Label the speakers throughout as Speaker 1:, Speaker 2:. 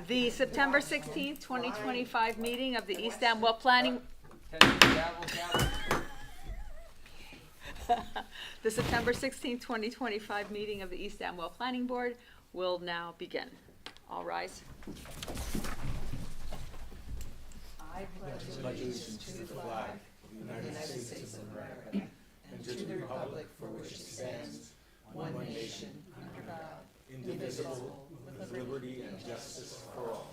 Speaker 1: The September 16th, 2025 meeting of the East Amwell Planning. The September 16th, 2025 meeting of the East Amwell Planning Board will now begin. All rise. I pledge allegiance to the flag of the United States of America and to the republic for which it stands, one nation, under God, indivisible, with liberty and justice for all.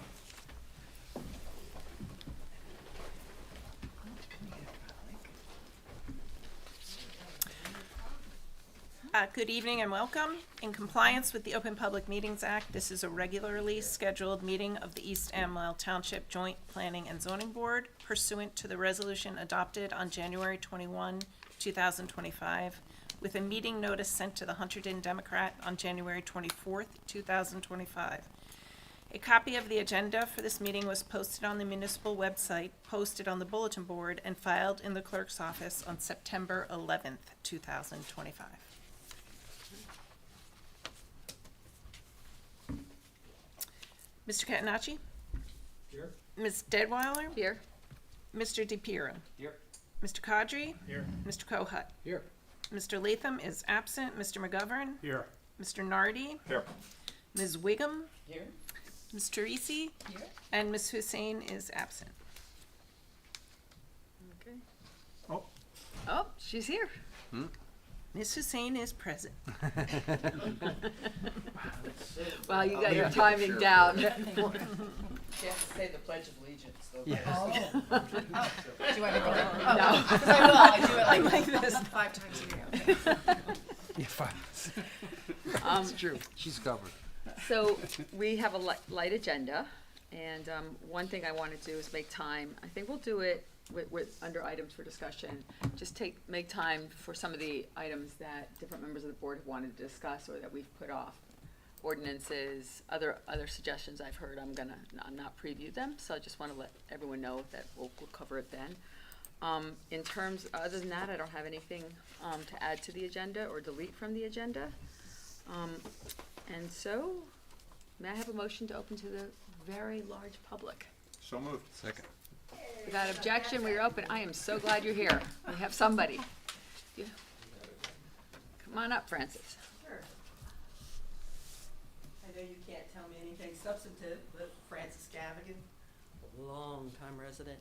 Speaker 2: Good evening and welcome. In compliance with the Open Public Meetings Act, this is a regularly scheduled meeting of the East Amwell Township Joint Planning and Zoning Board pursuant to the resolution adopted on January 21, 2025, with a meeting notice sent to the Hunterdon Democrat on January 24th, 2025. A copy of the agenda for this meeting was posted on the municipal website, posted on the bulletin board, and filed in the clerk's office on September 11th, 2025. Mr. Catenacci?
Speaker 3: Here.
Speaker 2: Ms. Deadweiler?
Speaker 1: Here.
Speaker 2: Mr. DePiero?
Speaker 3: Here.
Speaker 2: Mr. Kadri?
Speaker 3: Here.
Speaker 2: Mr. Kohut?
Speaker 3: Here.
Speaker 2: Mr. Latham is absent. Mr. McGovern?
Speaker 3: Here.
Speaker 2: Mr. Nardi?
Speaker 3: Here.
Speaker 2: Ms. Wiggum?
Speaker 3: Here.
Speaker 2: Ms. Teresi?
Speaker 1: Here.
Speaker 2: And Ms. Hussein is absent.
Speaker 1: Okay.
Speaker 3: Oh.
Speaker 1: Oh, she's here.
Speaker 2: Ms. Hussein is present.
Speaker 1: Well, you got your timing down.
Speaker 4: You have to say the Pledge of Allegiance, though.
Speaker 3: Yeah.
Speaker 4: Oh. Do you want me to go?
Speaker 1: No.
Speaker 4: Because I will. I do it
Speaker 2: Like this.
Speaker 4: 5 times a year.
Speaker 3: Yeah, fine.
Speaker 1: Um,
Speaker 3: It's true. She's covered.
Speaker 1: So we have a light agenda, and one thing I want to do is make time. I think we'll do it with under items for discussion. Just make time for some of the items that different members of the board have wanted to discuss or that we've put off. Ordinances, other suggestions I've heard. I'm gonna not preview them, so I just want to let everyone know that we'll cover it then. In terms, other than that, I don't have anything to add to the agenda or delete from the agenda. And so, may I have a motion to open to the very large public?
Speaker 3: So moved. Second.
Speaker 1: Without objection, we are open. I am so glad you're here. We have somebody. Yeah. Come on up, Francis.
Speaker 5: Sure. I know you can't tell me anything substantive, but Francis Gavigan, long-time resident.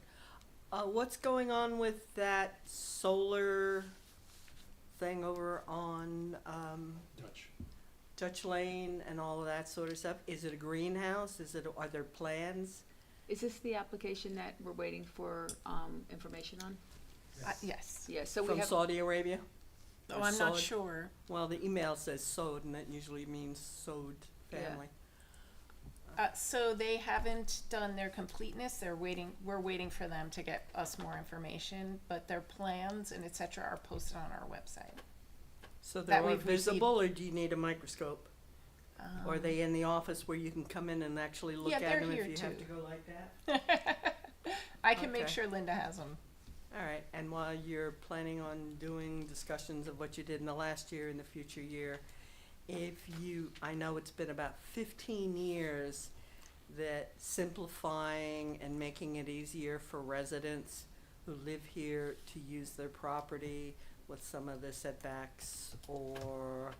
Speaker 5: What's going on with that solar thing over on Dutch Lane and all of that sort of stuff? Is it a greenhouse? Are there plans?
Speaker 1: Is this the application that we're waiting for information on?
Speaker 2: Yes.
Speaker 1: Yeah, so we
Speaker 5: From
Speaker 1: have,
Speaker 5: Saudi Arabia?
Speaker 2: Oh,
Speaker 5: Or
Speaker 2: I'm not
Speaker 5: Saud?
Speaker 2: sure.
Speaker 5: Well, the email says Sod, and that usually means Sod family.
Speaker 2: So they haven't done their completeness. We're waiting for them to get us more information, but their plans and et cetera are posted on our website.
Speaker 5: So
Speaker 2: That
Speaker 5: they're
Speaker 2: we've received-
Speaker 5: visible, or do you need a microscope? Or are they in the office where you can come in and actually look
Speaker 2: Yeah,
Speaker 5: at
Speaker 2: they're
Speaker 5: them if
Speaker 2: here
Speaker 5: you have to
Speaker 2: too.
Speaker 5: go like that?
Speaker 2: I can make
Speaker 5: Okay.
Speaker 2: sure Linda has them.
Speaker 5: All right, and while you're planning on doing discussions of what you did in the last year and the future year, I know it's been about 15 years that simplifying and making it easier for residents who live here to use their property with some of the setbacks, or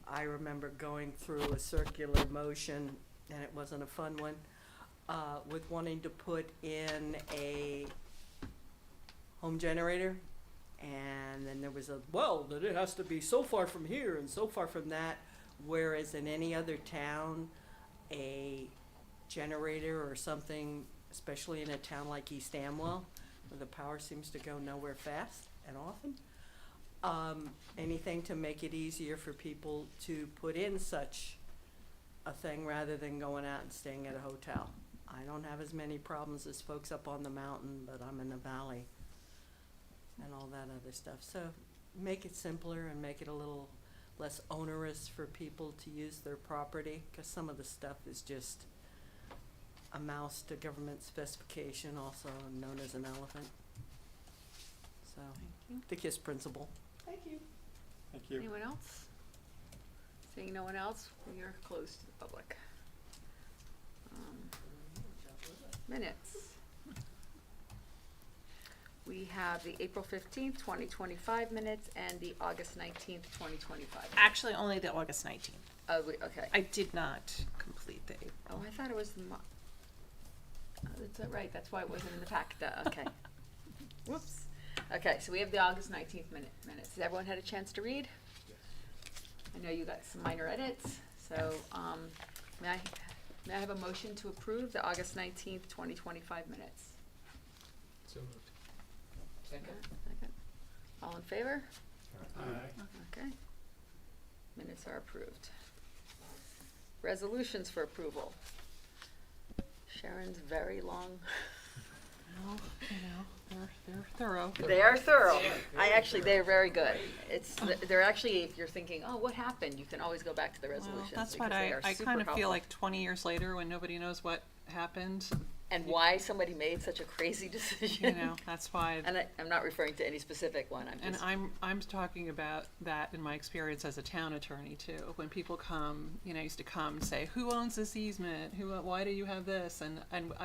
Speaker 5: I remember going through a circular motion, and it wasn't a fun one, with wanting to put in a home generator, and then there was that it has to be so far from here and so far from that, whereas in any other town, a generator or something, especially in a town like East Amwell, where the power seems to go nowhere fast and often, anything to make it easier for people to put in such a thing rather than going out and staying at a hotel. I don't have as many problems as folks up on the mountain, but I'm in the valley and all that other stuff. So make it simpler and make it a little less onerous for people to use their property, because some of the stuff is just a mouse to government specification, also known as an elephant. So, the KISS principle. Thank you.
Speaker 3: Thank you.
Speaker 1: anyone else? Seeing no one else, we are closed to the public. Minutes. We have the April 15th, 2025 minutes and the August 19th, 2025.
Speaker 2: Actually, only the August 19th.
Speaker 1: Oh, okay.
Speaker 2: I did not complete the,
Speaker 1: Oh, I thought it was the oh, that's right, that's why it wasn't in the packet, okay. Whoops. Okay, so we have the August 19th minutes. Has everyone had a chance to read? I know you got some minor edits, so, may I have a motion to approve the August 19th, 2025 minutes?
Speaker 3: So moved.
Speaker 4: Second.
Speaker 1: Second. All in favor?
Speaker 3: Aye.
Speaker 1: Okay. Minutes are approved. Resolutions for approval. Sharon's very long.
Speaker 6: Well, you know, they're thorough.
Speaker 1: They are thorough. They're very good. They're actually, if you're thinking, oh, what happened, you can always go back to the
Speaker 6: Well,
Speaker 1: resolutions
Speaker 6: that's
Speaker 1: because
Speaker 6: what
Speaker 1: they are
Speaker 6: I
Speaker 1: super
Speaker 6: kind of
Speaker 1: helpful.
Speaker 6: feel like 20 years later, when nobody knows what happened,
Speaker 1: And why somebody made such a crazy decision.
Speaker 6: you know, that's why.
Speaker 1: And I'm not referring to any specific one, I'm
Speaker 6: And
Speaker 1: just,
Speaker 6: I'm talking about that in my experience as a town attorney too. When people come, you know, I used to come and say, who owns this easement? Why do you have this? And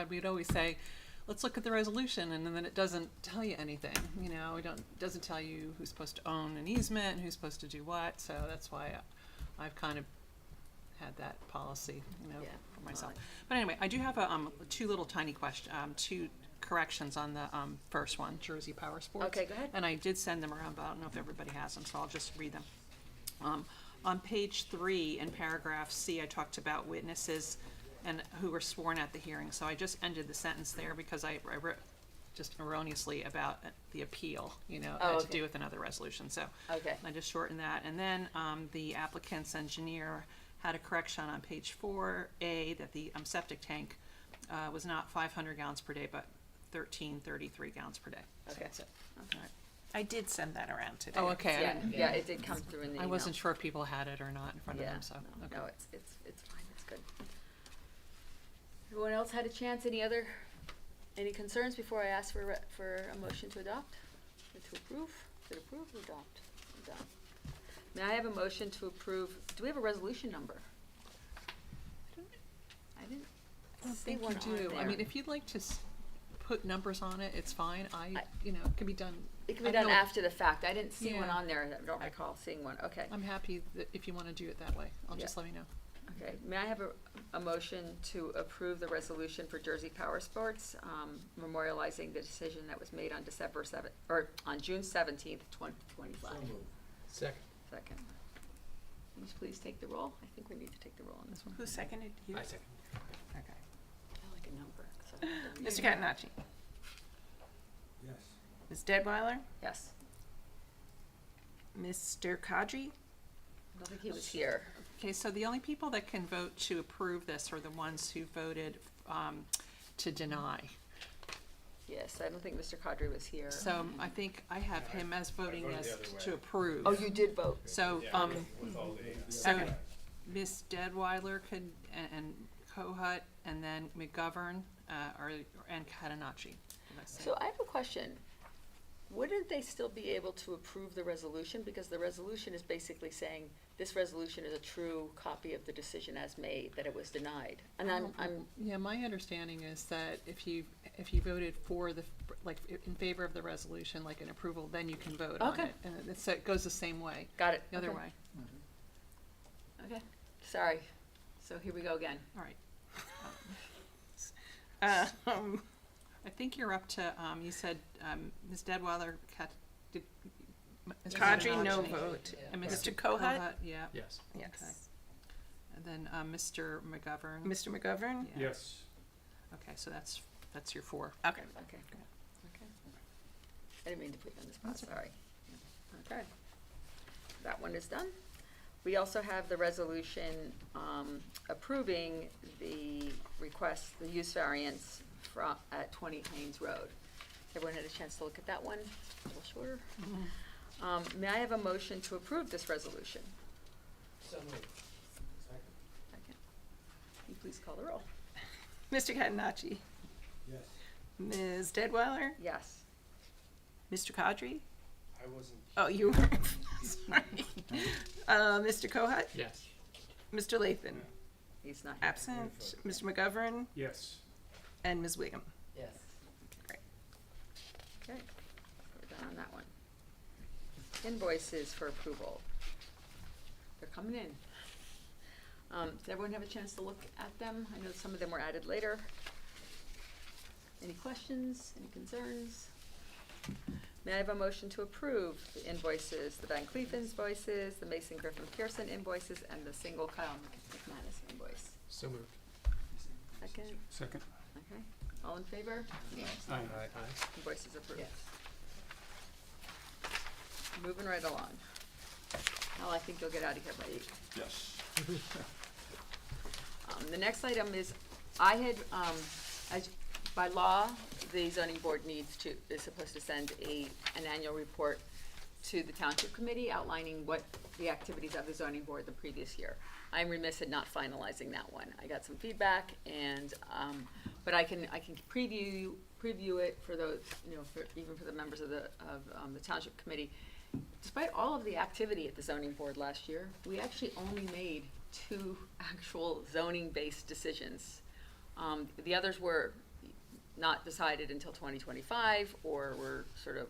Speaker 6: we'd always say, let's look at the resolution, and then it doesn't tell you anything, you know, it doesn't tell you who's supposed to own an easement and who's supposed to do what, so that's why I've kind of had that policy, you know,
Speaker 1: Yeah,
Speaker 6: for myself.
Speaker 1: well,
Speaker 6: But anyway, I do have two little tiny two corrections on the first one, Jersey Power Sports.
Speaker 1: Okay, go ahead.
Speaker 6: And I did send them around, but I don't know if everybody has them, so I'll just read them. On page 3 in paragraph C, I talked about witnesses and who were sworn at the hearing, so I just ended the sentence there because I wrote just erroneously about the appeal, you know,
Speaker 1: Oh,
Speaker 6: had to
Speaker 1: okay.
Speaker 6: do with another resolution, so.
Speaker 1: Okay.
Speaker 6: I just shortened that, and then, the applicant's engineer had a correction on page 4A that the septic tank, was not 500 gallons per day, but 1333 gallons per day. So
Speaker 1: Okay.
Speaker 6: that's it. All right.
Speaker 2: I did send that around today.
Speaker 6: Oh, okay. I
Speaker 1: yeah,
Speaker 6: didn't-
Speaker 1: yeah, it did come through in the email.
Speaker 6: I wasn't sure if people had it or not in front of
Speaker 1: Yeah,
Speaker 6: them, so, okay.
Speaker 1: no, it's fine, it's good. Everyone else had a chance, any concerns before I ask for a motion to adopt? Or to approve? Is it approve or adopt? Adopt. May I have a motion to approve, do we have a resolution number? I didn't
Speaker 6: I don't
Speaker 1: see
Speaker 6: think
Speaker 1: one
Speaker 6: you
Speaker 1: on
Speaker 6: do. I
Speaker 1: there.
Speaker 6: mean, if you'd like to put numbers on it, it's fine.
Speaker 1: I-
Speaker 6: You know, it can be done.
Speaker 1: It can be
Speaker 6: I don't
Speaker 1: done
Speaker 6: know.
Speaker 1: after the fact, I didn't see one
Speaker 6: Yeah.
Speaker 1: on there, I don't recall seeing one, okay.
Speaker 6: I'm happy that if you want to do it that way. I'll
Speaker 1: Yeah.
Speaker 6: just let me know.
Speaker 1: Okay, may I have a motion to approve the resolution for Jersey Power Sports, memorializing the decision that was made on on June 17th, 2025?
Speaker 3: Second.
Speaker 1: Second. Can you please take the roll? I think we need to take the roll on this one.
Speaker 2: Who seconded you?
Speaker 3: I second.
Speaker 2: Okay.
Speaker 1: I like a number. so I have to read
Speaker 2: Mr.
Speaker 1: it.
Speaker 2: Catanacci?
Speaker 3: Yes.
Speaker 2: Ms. Deadweiler?
Speaker 1: Yes,
Speaker 2: Mr. Kadri?
Speaker 1: I don't think he was here.
Speaker 6: Okay, so the only people that can vote to approve this are the ones who voted to deny.
Speaker 1: Yes, I don't think Mr. Kadri was here.
Speaker 6: So I think I have him as voting as to approve.
Speaker 1: Oh, you did vote?
Speaker 6: So, so
Speaker 2: Okay.
Speaker 6: Ms. Deadweiler could, and Kohut, and then McGovern, and Catanacci. Did I say?
Speaker 1: So I have a question. Wouldn't they still be able to approve the resolution? Because the resolution is basically saying, this resolution is a true copy of the decision as made, that it was denied. And I'm,
Speaker 6: Yeah, my understanding is that if you voted for in favor of the resolution, like an approval, then you can vote on
Speaker 1: Okay.
Speaker 6: it. And so it goes the same way,
Speaker 1: got it.
Speaker 6: the other
Speaker 1: Okay.
Speaker 6: way.
Speaker 1: Okay, sorry. So here we go again.
Speaker 6: All right.
Speaker 2: Um,
Speaker 6: I think you're up to, you said, Ms. Deadweiler, Mr.
Speaker 2: Kadri, no
Speaker 6: Catanacci,
Speaker 2: vote.
Speaker 6: And
Speaker 2: Mr. Kohut?
Speaker 6: Yeah.
Speaker 3: Yes.
Speaker 6: Okay.
Speaker 2: Yes.
Speaker 6: And then, Mr. McGovern.
Speaker 2: Mr. McGovern?
Speaker 6: Yeah.
Speaker 3: Yes.
Speaker 6: Okay, so that's your 4.
Speaker 2: Okay.
Speaker 1: Okay. Okay. I didn't mean to put you on the spot, sorry. Okay. That one is done. We also have the resolution approving the request, the use variance at 20 Haynes Road. Everyone had a chance to look at that one? A little shorter. May I have a motion to approve this resolution?
Speaker 4: So moved.
Speaker 1: Second. Can you please call the roll?
Speaker 2: Mr. Catanacci?
Speaker 3: Yes.
Speaker 2: Ms. Deadweiler?
Speaker 1: Yes.
Speaker 2: Mr. Kadri?
Speaker 3: I wasn't.
Speaker 2: Oh, you were, sorry. Mr. Kohut?
Speaker 3: Yes.
Speaker 2: Mr. Lathan?
Speaker 1: He's not here.
Speaker 2: Absent, Mr. McGovern,
Speaker 3: Yes.
Speaker 2: and Ms. Wiggum.
Speaker 4: Yes.
Speaker 1: Okay, we're done on that one. Invoices for approval. They're coming in. Does everyone have a chance to look at them? I know some of them were added later. Any questions, any concerns? May I have a motion to approve the invoices, the Van Cleef invoices, the Mason Griffin Pearson invoices, and the single Kyle McManus invoice?
Speaker 3: So moved.
Speaker 1: Second,
Speaker 3: Second.
Speaker 1: okay, all in favor?
Speaker 3: Aye.
Speaker 1: Invoices approved.
Speaker 4: Yes.
Speaker 1: Moving right along. Al, I think you'll get out of here by 8.
Speaker 3: Yes.
Speaker 1: The next item is, I had, by law, the zoning board is supposed to send an annual report to the township committee outlining what the activities of the zoning board the previous year. I'm remiss at not finalizing that one. I got some feedback and, but I can preview it for those, even for the members of the township committee. Despite all of the activity at the zoning board last year, we actually only made 2 actual zoning-based decisions. The others were not decided until 2025, or were sort of,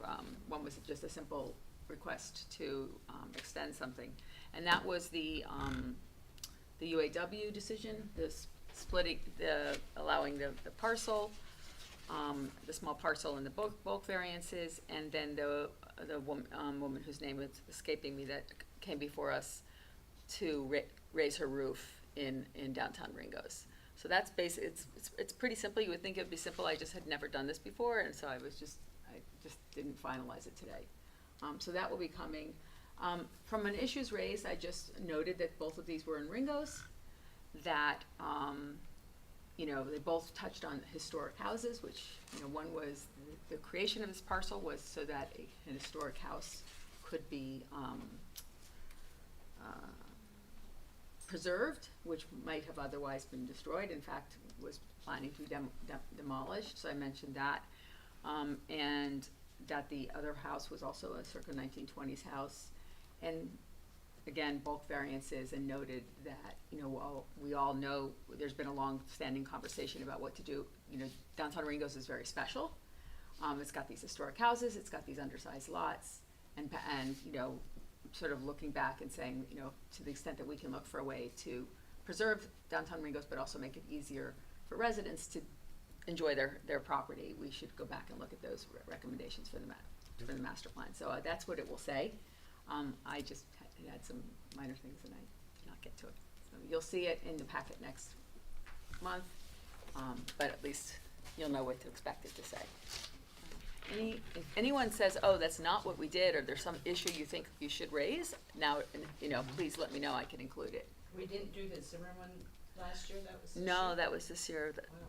Speaker 1: one was just a simple request to extend something. And that was the UAW decision, splitting, allowing the parcel, the small parcel and the bulk variances, and then the woman whose name is escaping me that came before us to raise her roof in downtown Ringo's. So that's basically, it's pretty simple. You would think it would be simple. I just had never done this before, and so I just didn't finalize it today. So that will be coming. From an issues raised, I just noted that both of these were in Ringo's, that, they both touched on historic houses, which, one was, the creation of this parcel was so that an historic house could be, preserved, which might have otherwise been destroyed, in fact, was planning to be demolished, so I mentioned that. And that the other house was also a circa 1920s house. And again, bulk variances, and noted that, while we all know there's been a long-standing conversation about what to do, downtown Ringo's is very special. It's got these historic houses, it's got these undersized lots, and sort of looking back and saying, to the extent that we can look for a way to preserve downtown Ringo's, but also make it easier for residents to enjoy their property, we should go back and look at those recommendations for the master plan. So that's what it will say. I just had some minor things and I did not get to it. So you'll see it in the packet next month, but at least you'll know what to expect it to say. If anyone says, oh, that's not what we did, or there's some issue you think you should raise, now, please let me know, I can include it.
Speaker 4: We didn't do the Zimmer one last year, that was this
Speaker 1: No,
Speaker 4: year?
Speaker 1: that was this year.
Speaker 4: Wow.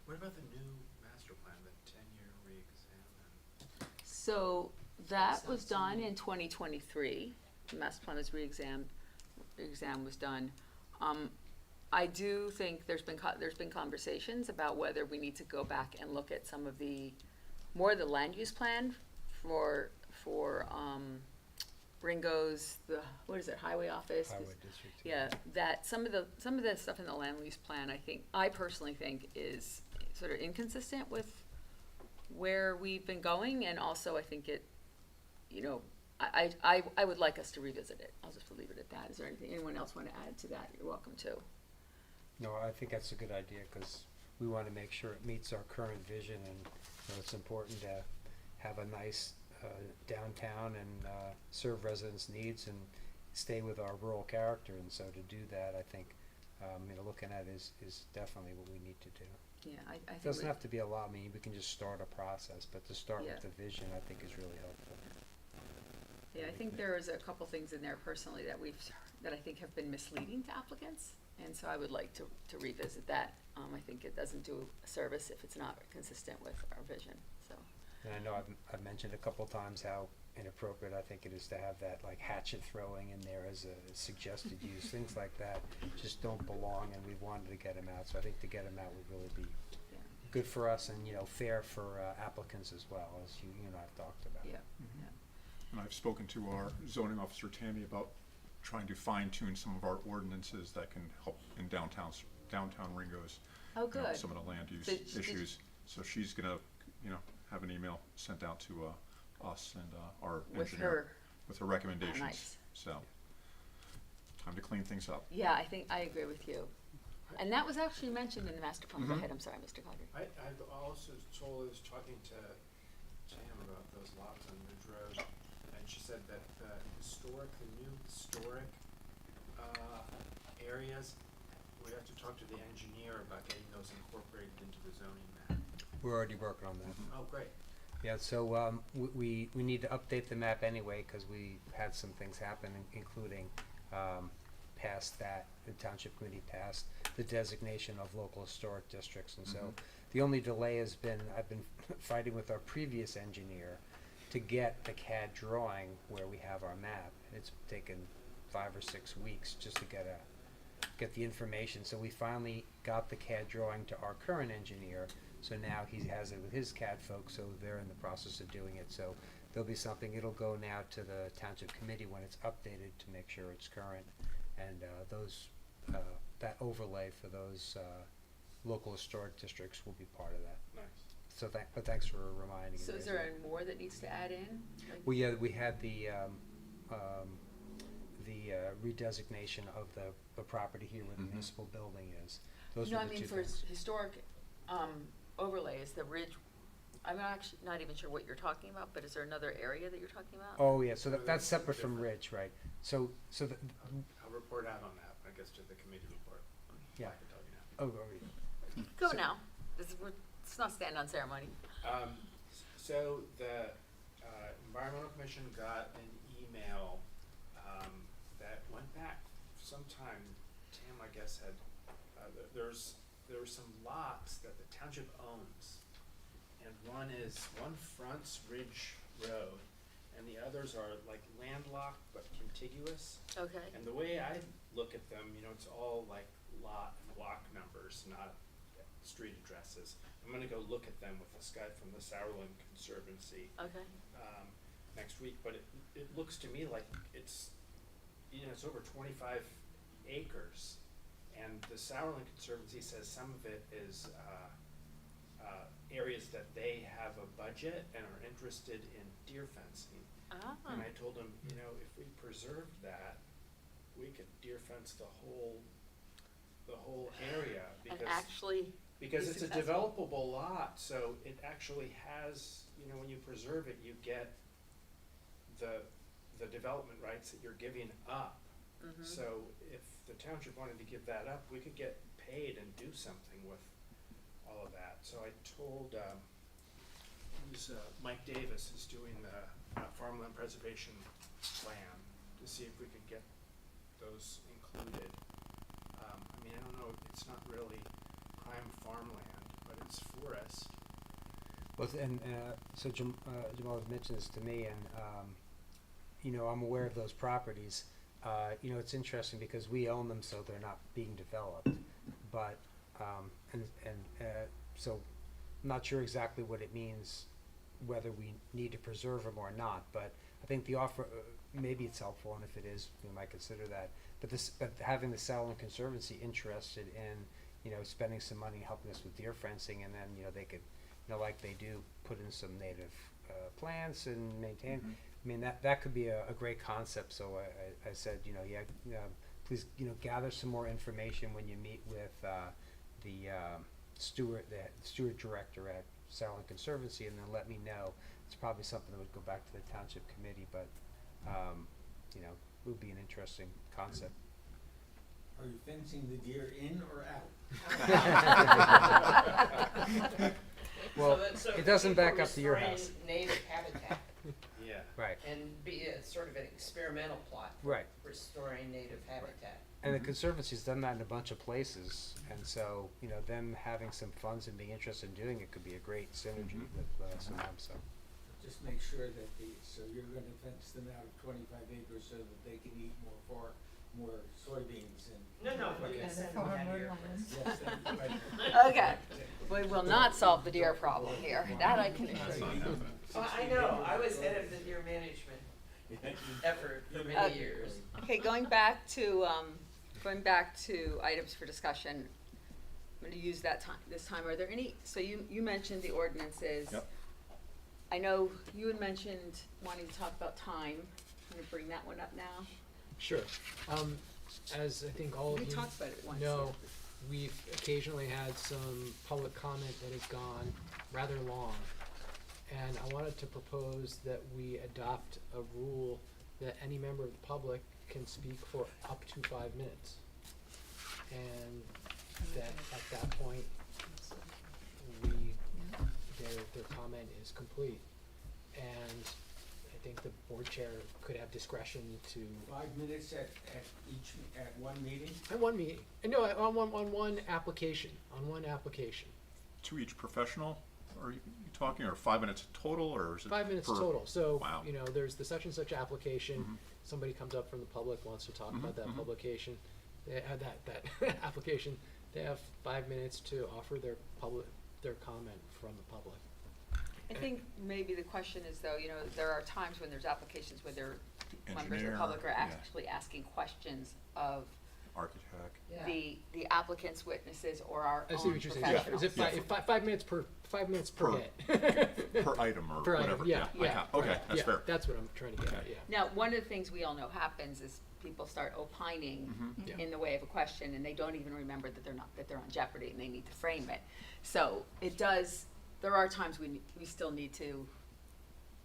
Speaker 7: What about the new master plan, the 10-year re-exam?
Speaker 1: So that was
Speaker 4: Sounds
Speaker 1: done
Speaker 4: familiar.
Speaker 1: in 2023. The master plan was exam was done. I do think there's been conversations about whether we need to go back and look at some of the land use plan for Ringo's, highway office.
Speaker 3: Highway district.
Speaker 1: Yeah, that some of the stuff in the land use plan, I personally think is sort of inconsistent with where we've been going, and also I think it, I would like us to revisit it. I'll just leave it at that. Is there anyone else want to add to that? You're welcome to.
Speaker 8: No, I think that's a good idea, because we want to make sure it meets our current vision, and it's important to have a nice downtown and serve residents' needs and stay with our rural character. And so to do that, I think, looking at it is definitely what we need to do.
Speaker 1: Yeah, I think.
Speaker 8: It doesn't have to be a lot. We can just start a process, but to start
Speaker 1: Yeah.
Speaker 8: with the vision, I think, is really helpful.
Speaker 1: Yeah, I think there is a couple things in there personally that I think have been misleading to applicants, and so I would like to revisit that. I think it doesn't do a service if it's not consistent with our vision, so.
Speaker 8: And I know I've mentioned a couple times how inappropriate I think it is to have that like hatchet throwing in there as a suggested use. Things like that just don't belong, and we wanted to get them out. So I think to get them out would really be
Speaker 1: Yeah.
Speaker 8: good for us, and fair for applicants as well, as you and I have talked about.
Speaker 1: Yeah,
Speaker 9: And I've spoken to our zoning officer, Tammy, about trying to fine tune some of our ordinances that can help in downtown Ringo's.
Speaker 1: Oh,
Speaker 9: you know,
Speaker 1: good.
Speaker 9: some of the land use
Speaker 1: So did-
Speaker 9: issues. So she's gonna, have an email sent out to, us and, our
Speaker 1: With
Speaker 9: engineer.
Speaker 1: her,
Speaker 9: With her recommendations.
Speaker 1: nice.
Speaker 9: So, time to clean things up.
Speaker 1: yeah, I think, I agree with you. And that was actually mentioned in the master plan. Go
Speaker 9: Mhm.
Speaker 1: ahead, I'm sorry, Mr. Conry.
Speaker 7: I've also told, I was talking to Tam about those lots on Ridge Road, and she said that the new historic, areas, we have to talk to the engineer about getting those incorporated into the zoning map.
Speaker 8: We're already working on that.
Speaker 7: Oh, great.
Speaker 8: Yeah, so we need to update the map anyway, because we had some things happen, including past that, the township committee passed the designation of local historic districts, and so the only delay has been, I've been fighting with our previous engineer to get the CAD drawing where we have our map. It's taken 5 or 6 weeks just to get the information, so we finally got the CAD drawing to our current engineer. So now he has it with his CAD folks, so they're in the process of doing it. So there'll be something, it'll go now to the township committee when it's updated to make sure it's current. And that overlay for those local historic districts will be part of that.
Speaker 7: Nice.
Speaker 8: So but thanks for reminding me.
Speaker 1: So is there any more that needs to add in? Like-
Speaker 8: Well, yeah, we had the redesignation of the property here where the municipal building is. Those
Speaker 1: No,
Speaker 8: were
Speaker 1: I
Speaker 8: the
Speaker 1: mean,
Speaker 8: two
Speaker 1: for
Speaker 8: things.
Speaker 1: historic, overlays, the ridge, I'm actually not even sure what you're talking about, but is there another area that you're talking about?
Speaker 8: Oh, yeah, so
Speaker 7: No,
Speaker 8: that's
Speaker 7: that's
Speaker 8: separate from
Speaker 7: different.
Speaker 8: Ridge, right? So the,
Speaker 7: I'll report out on that, I guess, to the committee report.
Speaker 8: Yeah.
Speaker 7: I can tell you now.
Speaker 8: oh,
Speaker 1: Go
Speaker 8: so-
Speaker 1: now. Let's not stand on ceremony.
Speaker 7: So the environmental commission got an email that went back sometime. Tam, I guess, had there were some lots that the township owns, and one fronts Ridge Road, and the others are like landlocked but contiguous.
Speaker 1: Okay.
Speaker 7: And the way I look at them, it's all like lot and block numbers, not street addresses. I'm gonna go look at them with this guy from the Sauerland Conservancy
Speaker 1: Okay.
Speaker 7: next week, but it looks to me like it's over 25 acres. And the Sauerland Conservancy says some of it is areas that they have a budget and are interested in deer fencing.
Speaker 1: Ah.
Speaker 7: And I told him, if we preserved that, we could deer fence the whole area
Speaker 1: And
Speaker 7: because
Speaker 1: actually,
Speaker 7: because
Speaker 1: be
Speaker 7: it's a
Speaker 1: successful.
Speaker 7: developable lot, so it actually has, when you preserve it, you get the development rights that you're giving up.
Speaker 1: mhm.
Speaker 7: So if the township wanted to give that up, we could get paid and do something with all of that. So I told, Mike Davis is doing the farmland preservation plan to see if we could get those included. I don't know, it's not really prime farmland, but it's forest.
Speaker 8: Well, and so Jamal has mentioned this to me, and I'm aware of those properties. It's interesting because we own them, so they're not being developed. But so I'm not sure exactly what it means, whether we need to preserve them or not. But I think the offer, maybe it's helpful, and if it is, we might consider that. But having the Sauerland Conservancy interested in spending some money helping us with deer fencing, and then they could, like they do, put in some native plants and maintain. I mean, that could be a great concept. So I said, please, gather some more information when you meet with the steward director at Sauerland Conservancy, and then let me know. It's probably something that would go back to the township committee, but it would be an interesting concept.
Speaker 3: Are you fencing the deer in or out?
Speaker 8: Well,
Speaker 4: So
Speaker 8: it doesn't
Speaker 4: people
Speaker 8: back up to your
Speaker 4: restoring
Speaker 8: house.
Speaker 4: Native habitat
Speaker 7: Yeah.
Speaker 8: Right,
Speaker 4: and be a sort of an experimental plot for
Speaker 8: right.
Speaker 4: restoring native habitat.
Speaker 8: And the Conservancy's done that in a bunch of places, and so, them having some funds and being interested in doing it could be a great synergy with some of them, so.
Speaker 3: Just make sure that so you're gonna fence them out of 25 acres so that they can eat more soybeans and.
Speaker 4: No,
Speaker 3: we're gonna
Speaker 4: send them out here.
Speaker 3: Yes, that's right.
Speaker 1: Okay. We will not solve the deer problem here. That I can assure
Speaker 9: That's
Speaker 1: you.
Speaker 9: not happening.
Speaker 4: Well, I know, I was head of the deer management effort for
Speaker 1: Uh,
Speaker 4: many years.
Speaker 1: Okay, going back to items for discussion, I'm gonna use that time, this time, are there any, so you mentioned the ordinances.
Speaker 9: Yep.
Speaker 1: I know you had mentioned wanting to talk about time, I'm gonna bring that one up now.
Speaker 10: Sure. As I think all
Speaker 1: We
Speaker 10: of you
Speaker 1: talked about it once,
Speaker 10: know, we've occasionally had some public comment that has gone rather long. And I wanted to propose that we adopt a rule that any member of the public can speak for up to 5 minutes. And that at that point, their comment is complete. And I think the board chair could have discretion to,
Speaker 3: 5 minutes at one meeting?
Speaker 10: on one meeting, no, on one application,
Speaker 9: To each professional, are you talking, or 5 minutes total, or is it
Speaker 10: 5 minutes
Speaker 9: per-
Speaker 10: total, so,
Speaker 9: Wow.
Speaker 10: you know, there's the such and such application,
Speaker 9: Mhm.
Speaker 10: somebody comes up from the public, wants to talk about
Speaker 9: Mhm,
Speaker 10: that
Speaker 9: mhm.
Speaker 10: publication, they have that application, they have 5 minutes to offer their comment from the public.
Speaker 1: I think maybe the question is though, you know, there are times when there's applications where there, members of the
Speaker 9: Engineer,
Speaker 1: public are
Speaker 9: yeah.
Speaker 1: actually asking questions of
Speaker 9: Architect.
Speaker 4: Yeah.
Speaker 1: the applicant's witnesses or our
Speaker 10: I see
Speaker 1: own
Speaker 10: what you're saying,
Speaker 1: professionals.
Speaker 10: is it
Speaker 9: Yeah.
Speaker 10: 5 minutes per
Speaker 9: Per-
Speaker 10: bit?
Speaker 9: Per item or
Speaker 10: Per item,
Speaker 9: whatever,
Speaker 10: yeah,
Speaker 9: I
Speaker 10: yeah,
Speaker 9: have- okay,
Speaker 10: right,
Speaker 9: that's
Speaker 10: yeah,
Speaker 9: fair.
Speaker 10: that's what I'm trying to get at,
Speaker 9: Okay.
Speaker 10: yeah.
Speaker 1: Now, one of the things we all know happens is people start opining
Speaker 9: Mhm.
Speaker 10: Yeah.
Speaker 1: in the way of a question and they don't even remember that they're on Jeopardy and they need to frame it. So there are times we still need to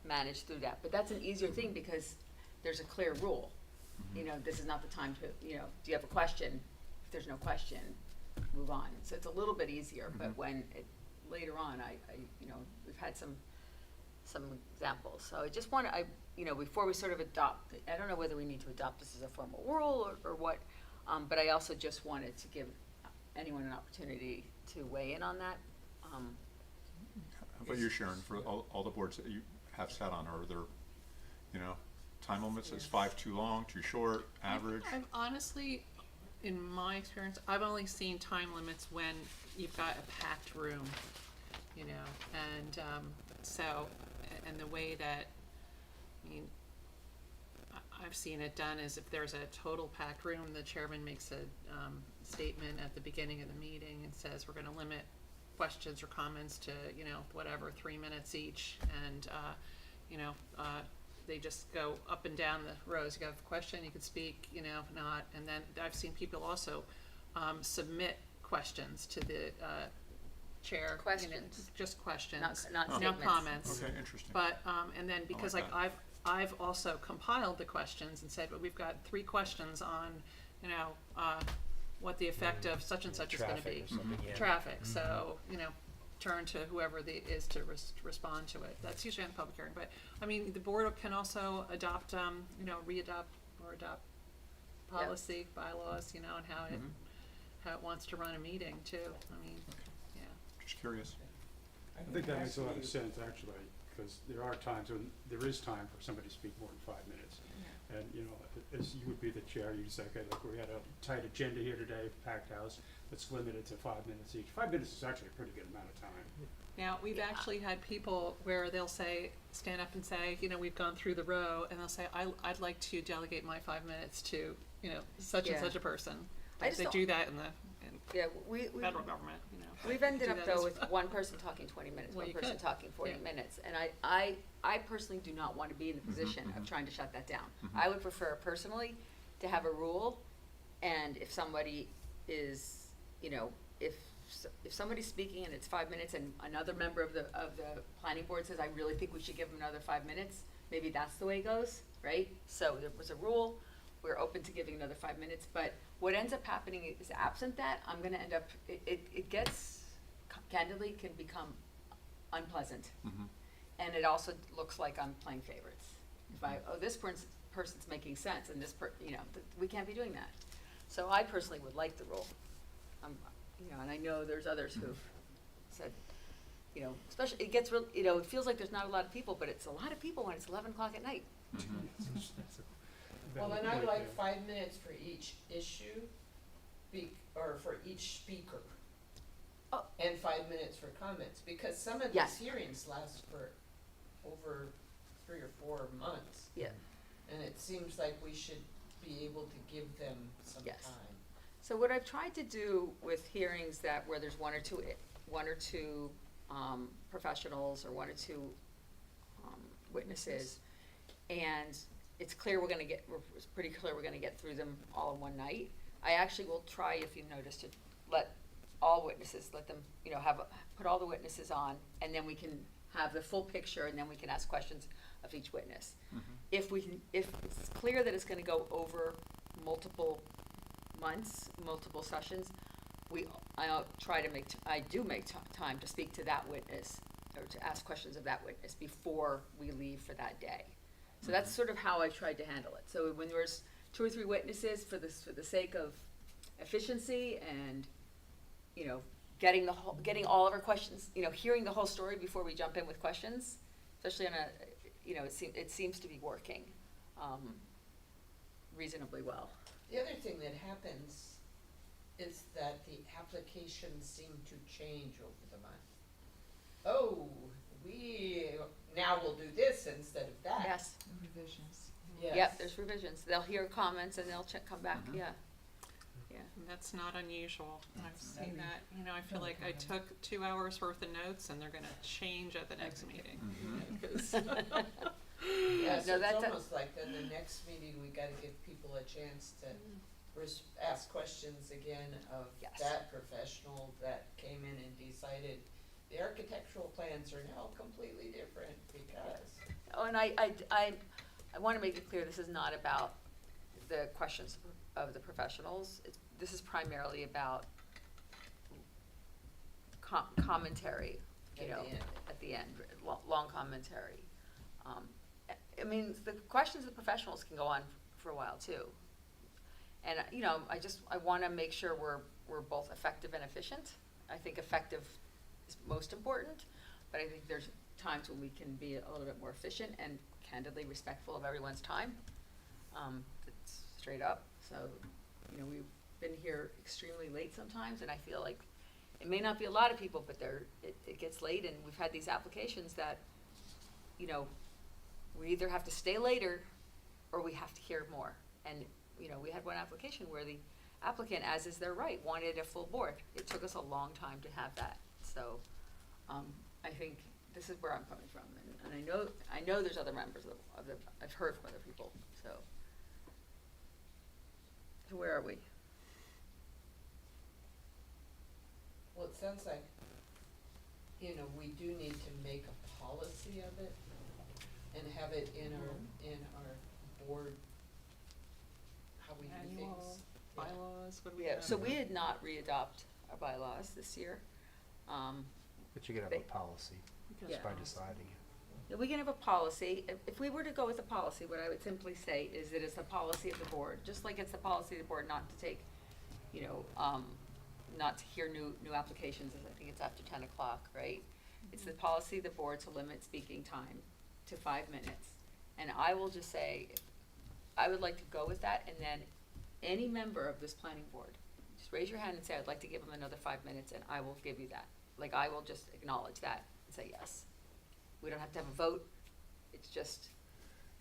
Speaker 1: manage through that, but that's an easier thing because there's a clear rule. You know, this is not the time to, you know, do you have a question? If there's no question, move on. So it's a little bit easier, but
Speaker 9: Mhm.
Speaker 1: when later on, you know, we've had some examples. So I just want to, you know, before we sort of adopt, I don't know whether we need to adopt this as a formal rule or what, but I also just wanted to give anyone an opportunity to weigh in on that.
Speaker 9: How about you, Sharon, for all the boards that you have sat on, are there, you know, time limits, is 5 too long, too short, average?
Speaker 6: I've honestly, in my experience, I've only seen time limits when you've got a packed room, you know, and and the way that, I mean, I've seen it done is if there's a total packed room, the chairman makes a statement at the beginning of the meeting and says, we're gonna limit questions or comments to, you know, whatever, 3 minutes each, and, you know, they just go up and down the rows. You have a question, you can speak, you know, if not, and then I've seen people also submit questions to the chair. you know,
Speaker 1: Questions.
Speaker 6: just questions.
Speaker 1: Not
Speaker 6: No
Speaker 1: statements.
Speaker 6: comments.
Speaker 9: Okay, interesting.
Speaker 6: But, and then because
Speaker 9: like
Speaker 6: like I've also compiled the questions and said, well, we've got 3 questions on, you know, what the effect of such and such is gonna
Speaker 10: Traffic
Speaker 6: be.
Speaker 10: or something, yeah.
Speaker 6: Traffic, so, you know, turn to whoever is to respond to it. That's usually on the public hearing, but, I mean, the board can also adopt, you know, re-adopt or adopt
Speaker 1: Yep.
Speaker 6: policy, bylaws, you know, and how it wants to run a meeting too. I mean, yeah.
Speaker 9: Just curious.
Speaker 11: I think that makes a lot of sense, actually, because there are times when there is time for somebody to speak more than 5 minutes. And, you know, as you would be the chair, you'd say, okay, look, we had a tight agenda here today, packed house, let's limit it to 5 minutes each. 5 minutes is actually a pretty good amount of time.
Speaker 6: Now, we've
Speaker 1: Yeah.
Speaker 6: actually had people where they'll say, stand up and say, you know, we've gone through the row, and they'll say, I'd like to delegate my 5 minutes to, you know, such and
Speaker 1: Yeah.
Speaker 6: such a person.
Speaker 1: I just
Speaker 6: They
Speaker 1: don't-
Speaker 6: do that in the
Speaker 1: Yeah, we
Speaker 6: federal government, you know.
Speaker 1: We've ended
Speaker 6: Do
Speaker 1: up
Speaker 6: that
Speaker 1: though
Speaker 6: as
Speaker 1: with one person talking 20 minutes,
Speaker 6: Well,
Speaker 1: one
Speaker 6: you
Speaker 1: person
Speaker 6: could.
Speaker 1: talking 40
Speaker 6: Yeah.
Speaker 1: minutes. And I personally do not want to be in the position of trying to shut that down. I would prefer personally to have a rule, and if somebody is, you know, if somebody's speaking and it's 5 minutes and another member of the planning board says, I really think we should give them another 5 minutes, maybe that's the way it goes, right? So there was a rule, we're open to giving another 5 minutes, but what ends up happening is absent that, I'm gonna end up, it gets, candidly, can become unpleasant.
Speaker 9: Mhm.
Speaker 1: And it also looks like I'm playing favorites. If this person's making sense and you know, we can't be doing that. So I personally would like the rule. You know, and I know there's others who've said, you know, especially, it gets real, you know, it feels like there's not a lot of people, but it's a lot of people when it's 11 o'clock at night.
Speaker 4: Well,
Speaker 11: Valid
Speaker 4: then I
Speaker 11: point
Speaker 4: like
Speaker 11: there.
Speaker 4: 5 minutes for each issue, or for each speaker.
Speaker 1: Oh.
Speaker 4: And 5 minutes for comments, because some of
Speaker 1: Yes.
Speaker 4: these hearings last for over 3 or 4 months.
Speaker 1: Yeah.
Speaker 4: And it seems like we should be able to give them some
Speaker 1: Yes.
Speaker 4: time.
Speaker 1: So what I've tried to do with hearings that where there's one or two professionals or one or two witnesses, and it's clear it's pretty clear we're gonna get through them all in one night. I actually will try, if you notice, to let all witnesses, let them, put all the witnesses on, and then we can have the full picture, and then we can ask questions of each witness. If it's clear that it's gonna go over multiple months, multiple sessions, I do make time to speak to that witness, or to ask questions of that witness before we leave for that day. So that's sort of how I tried to handle it. So when there's 2 or 3 witnesses, for the sake of efficiency and, getting all of our questions, hearing the whole story before we jump in with questions, especially on it seems to be working, reasonably well.
Speaker 4: The other thing that happens is that the applications seem to change over the month. Oh, now we'll do this instead of that.
Speaker 1: Yes.
Speaker 12: Revisions.
Speaker 4: Yes.
Speaker 1: Yep, there's revisions. They'll hear comments and they'll come back, yeah.
Speaker 6: And that's not unusual. I've seen that, I feel like I took 2 hours worth of notes and they're gonna change at the next meeting.
Speaker 4: Yeah, so
Speaker 1: No,
Speaker 4: it's
Speaker 1: that-
Speaker 4: almost like then the next meeting, we gotta give people a chance to ask questions again of
Speaker 1: Yes.
Speaker 4: that professional that came in and decided the architectural plans are now completely different because.
Speaker 1: Oh, and I wanna make it clear, this is not about the questions of the professionals. This is primarily about commentary,
Speaker 4: At the end.
Speaker 1: at the end, long commentary. The questions of the professionals can go on for a while too. And, I wanna make sure we're both effective and efficient. I think effective is most important, but I think there's times when we can be a little bit more efficient and candidly respectful of everyone's time. It's straight up, so, we've been here extremely late sometimes, and I feel like it may not be a lot of people, but it gets late, and we've had these applications that, we either have to stay later or we have to hear more. And, we had one application where the applicant, as is their right, wanted a full board. It took us a long time to have that, so, I think this is where I'm coming from, and I know there's other members of the, I've heard from other people, so. So where are we?
Speaker 4: Well, it sounds like, we do need to make a policy of it and have it in our board, how we do
Speaker 6: Annual
Speaker 4: things.
Speaker 6: bylaws, what do we
Speaker 1: Yeah,
Speaker 6: have?
Speaker 1: so we did not re-adopt our bylaws this year.
Speaker 8: But you could have
Speaker 1: They-
Speaker 8: a policy
Speaker 6: Because-
Speaker 8: just by deciding it.
Speaker 1: Yeah, we can have a policy. If we were to go with a policy, what I would simply say is it is the policy of the board, just like it's the policy of the board not to take, not to hear new applications, I think it's after 10 o'clock, right? It's the policy of the board to limit speaking time to 5 minutes. And I will just say, I would like to go with that, and then any member of this planning board, just raise your hand and say, I'd like to give them another 5 minutes, and I will give you that. Like, I will just acknowledge that and say yes. We don't have to have a vote, it's just,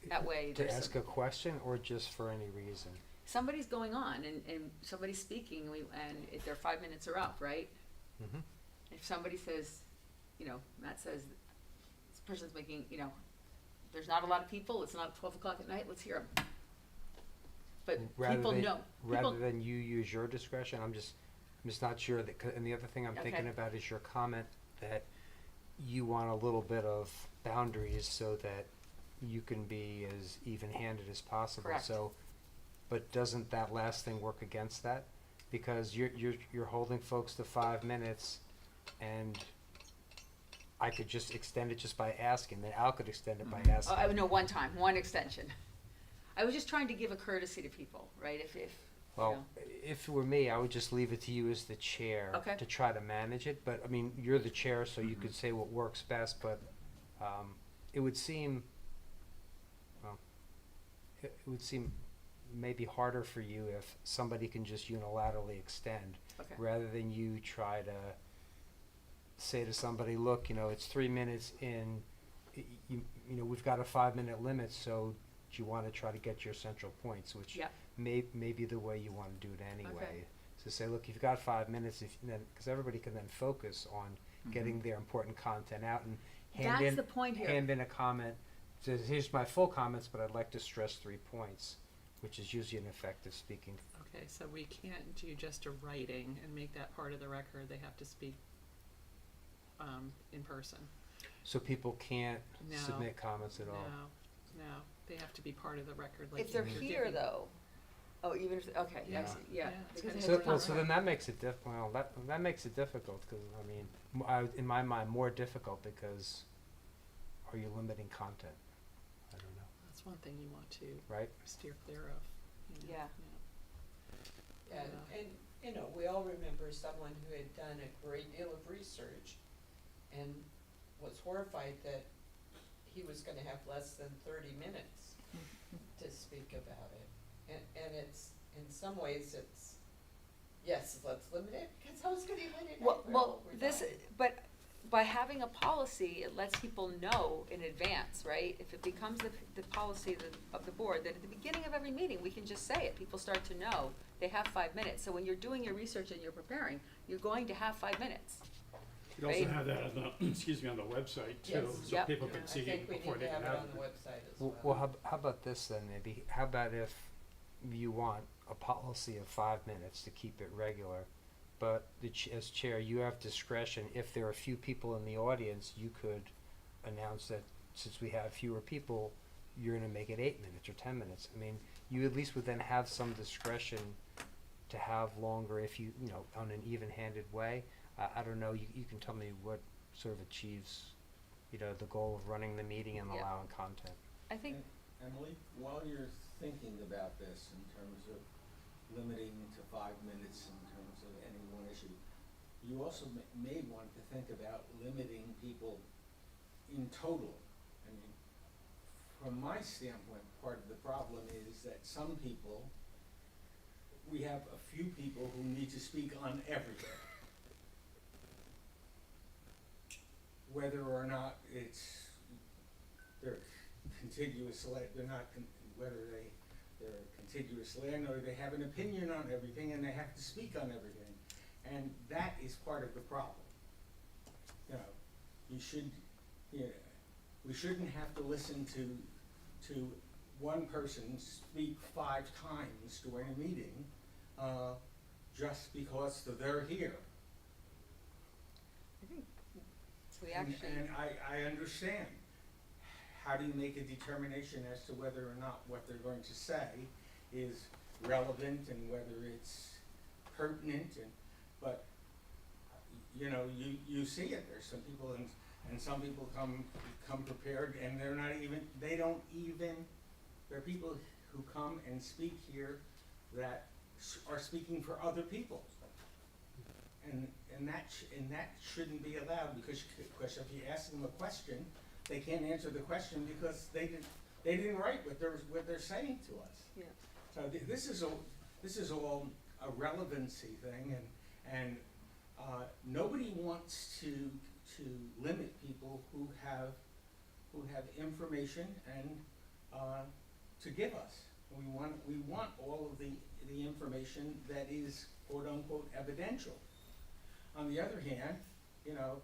Speaker 1: that way
Speaker 8: To
Speaker 1: there's
Speaker 8: ask a question or just for any reason?
Speaker 1: somebody's going on and somebody's speaking, and if their 5 minutes are up, right?
Speaker 8: Mm-hmm.
Speaker 1: If somebody says, Matt says, this person's making, there's not a lot of people, it's not 12 o'clock at night, let's hear them. But people know,
Speaker 8: Rather than you use your discretion, I'm just not sure that, and the other thing I'm thinking
Speaker 1: Okay.
Speaker 8: about is your comment that you want a little bit of boundaries so that you can be as even-handed as possible.
Speaker 1: Correct.
Speaker 8: So, but doesn't that last thing work against that? Because you're holding folks to 5 minutes, and I could just extend it just by asking, then Al could extend it by asking.
Speaker 1: I would know one extension. I was just trying to give a courtesy to people, right, if
Speaker 8: Well, if it were me, I would just leave it to you as the chair
Speaker 1: Okay.
Speaker 8: to try to manage it. But I mean, you're the chair, so you could say what works best. But it would seem, it would seem maybe harder for you if somebody can just unilaterally extend,
Speaker 1: Okay.
Speaker 8: rather than you try to say to somebody, look, it's 3 minutes in. We've got a 5 minute limit, so but you wanna try to get your central points, which
Speaker 1: Yep.
Speaker 8: may be the way you wanna do it anyway. So say, look, you've got 5 minutes, cause everybody can then focus on getting their important content out and hand
Speaker 1: That's
Speaker 8: in,
Speaker 1: the point here.
Speaker 8: hand in a comment, says, here's my full comments, but I'd like to stress 3 points, which is usually an effective speaking.
Speaker 6: Okay, so we can't do just a writing and make that part of the record, they have to speak, in person.
Speaker 8: So people can't
Speaker 6: No.
Speaker 8: submit comments at all.
Speaker 6: No, they have to be part of the record, like
Speaker 1: If they're
Speaker 6: you're
Speaker 1: here
Speaker 6: giving-
Speaker 1: though, oh, even if, okay, I
Speaker 8: Yeah.
Speaker 1: see, yeah.
Speaker 6: Yeah, it's
Speaker 1: because
Speaker 6: gotta
Speaker 1: they
Speaker 6: be
Speaker 1: have to
Speaker 8: So,
Speaker 1: come.
Speaker 8: so then that makes it that makes it difficult, cause I mean, in my mind, more difficult because are you limiting content? I don't know,
Speaker 6: That's one thing you want to
Speaker 8: right?
Speaker 6: steer clear of, you know,
Speaker 1: Yeah.
Speaker 4: And, you know, we all remember someone who had done a great deal of research and was horrified that he was gonna have less than 30 minutes to speak about it. And it's, in some ways, it's, yes, let's limit it, because I was gonna limit it.
Speaker 1: Well, this, but by having a policy, it lets people know in advance, right? If it becomes the policy of the board, that at the beginning of every meeting, we can just say it, people start to know, they have 5 minutes. So when you're doing your research and you're preparing, you're going to have 5 minutes.
Speaker 11: You'd also
Speaker 1: Right.
Speaker 11: have that on the, excuse me, on the website too,
Speaker 4: Yes.
Speaker 11: so
Speaker 1: Yep.
Speaker 11: people
Speaker 4: I
Speaker 11: can see
Speaker 4: think
Speaker 11: it
Speaker 4: we
Speaker 11: before
Speaker 4: need
Speaker 11: they
Speaker 4: to
Speaker 11: get
Speaker 4: have it
Speaker 11: out.
Speaker 4: on the website as
Speaker 8: Well,
Speaker 4: well.
Speaker 8: how about this then, maybe, how about if you want a policy of 5 minutes to keep it regular, but as chair, you have discretion, if there are a few people in the audience, you could announce that since we have fewer people, you're gonna make it 8 minutes or 10 minutes. I mean, you at least would then have some discretion to have longer if you know, on an even-handed way. I don't know, you can tell me what sort of achieves, you know, the goal of running the meeting and
Speaker 1: Yeah.
Speaker 8: allowing content.
Speaker 1: I think,
Speaker 3: Emily, while you're thinking about this in terms of limiting to 5 minutes in terms of any one issue, you also may want to think about limiting people in total. I mean, from my standpoint, part of the problem is that some people, we have a few people who need to speak on everything. Whether or not it's, they're contiguous, they're not, whether they're contiguous land or they have an opinion on everything and they have to speak on everything. And that is part of the problem. You know, we shouldn't have to listen to one person speak 5 times during a meeting, just because they're here.
Speaker 1: I think we
Speaker 3: And-
Speaker 1: actually.
Speaker 3: And I understand. How do you make a determination as to whether or not what they're going to say is relevant and whether it's pertinent but, you know, you see it, there's some people and some people come prepared and there are people who come and speak here that are speaking for other people. And that shouldn't be allowed because if you ask them a question, they can't answer the question because they didn't write what they're saying to us.
Speaker 1: Yeah.
Speaker 3: So this is all a relevancy thing and nobody wants to limit people who have information and to give us. We want all of the information that is quote unquote evidential. On the other hand, you know,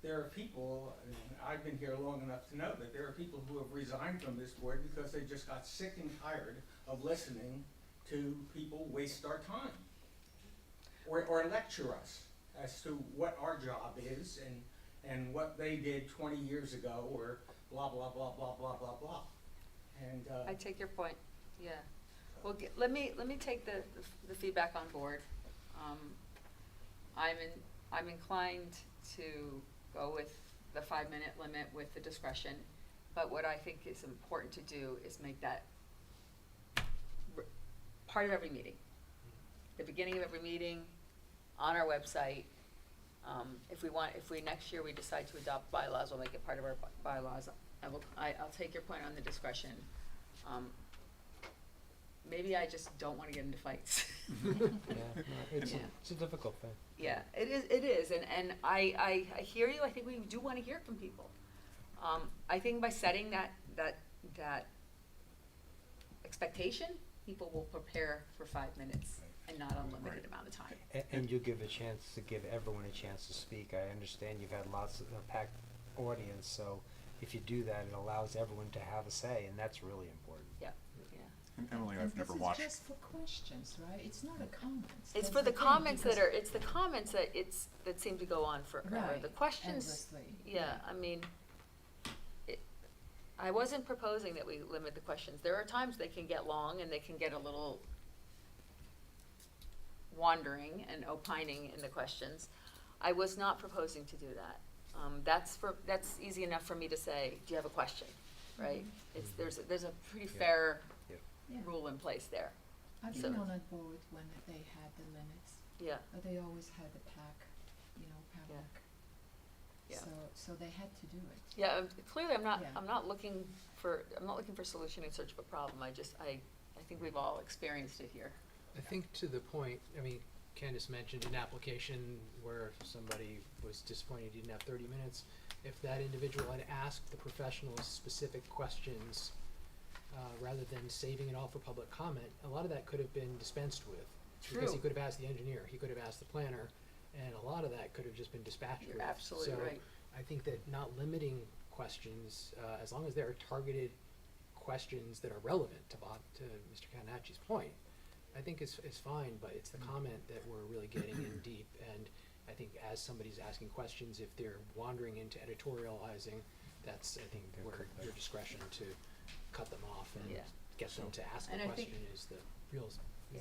Speaker 3: there are people, and I've been here long enough to know that there are people who have resigned from this board because they just got sick and tired of listening to people waste our time. Or lecture us as to what our job is and what they did 20 years ago or blah, blah, blah, blah, blah, blah, blah. And,
Speaker 1: I take your point, yeah. Well, let me take the feedback on board. I'm inclined to go with the 5-minute limit with the discretion, but what I think is important to do is make that part of every meeting. The beginning of every meeting, on our website. If we next year we decide to adopt bylaws, we'll make it part of our bylaws. I'll take your point on the discretion. Maybe I just don't wanna get into fights.
Speaker 8: It's
Speaker 1: Yeah.
Speaker 8: it's a difficult thing.
Speaker 1: Yeah, it is, and I hear you, I think we do wanna hear from people. I think by setting that expectation, people will prepare for 5 minutes and not unlimited
Speaker 9: Right.
Speaker 1: amount of time.
Speaker 8: And you give a chance to give everyone a chance to speak. I understand you've had lots of a packed audience, so if you do that, it allows everyone to have a say, and that's really important.
Speaker 1: Yeah.
Speaker 9: And Emily, I've never watched.
Speaker 12: This is just for questions, right? It's not a comments.
Speaker 1: It's
Speaker 12: That's
Speaker 1: for the
Speaker 12: thing,
Speaker 1: comments that
Speaker 12: because-
Speaker 1: are, it's the comments that seem to go on forever.
Speaker 12: Right,
Speaker 1: The questions,
Speaker 12: endlessly,
Speaker 1: yeah, I mean, I wasn't proposing that we limit the questions. There are times they can get long and they can get a little wandering and opining in the questions. I was not proposing to do that. That's easy enough for me to say, do you have a question, right? It's, there's a pretty
Speaker 8: Yeah.
Speaker 1: fair
Speaker 12: Yeah.
Speaker 1: rule in place there,
Speaker 12: I've
Speaker 1: So-
Speaker 12: been on that board when they had the limits,
Speaker 1: yeah.
Speaker 12: but they always had the padlock.
Speaker 1: Yeah.
Speaker 12: So they had to do it.
Speaker 1: Yeah, clearly I'm
Speaker 12: Yeah.
Speaker 1: not looking for solution in search of a problem. I think we've all experienced it here.
Speaker 10: I think to the point, I mean, Candace mentioned an application where if somebody was disappointed he didn't have 30 minutes, if that individual had asked the professionals specific questions, rather than saving it all for public comment, a lot of that could have been dispensed with. Because he
Speaker 1: True.
Speaker 10: could have asked the engineer, he could have asked the planner, and a lot of that could have just been dispatched
Speaker 1: You're
Speaker 10: with.
Speaker 1: absolutely right.
Speaker 10: So I think that not limiting questions, as long as there are targeted questions that are relevant to Mr. Catanacci's point, I think is fine, but it's the comment that we're really getting in deep. And I think as somebody's asking questions, if they're wandering into editorializing, that's, I think, where your discretion to cut them off and
Speaker 1: Yeah.
Speaker 10: get them to ask a
Speaker 1: And I think-
Speaker 10: question is the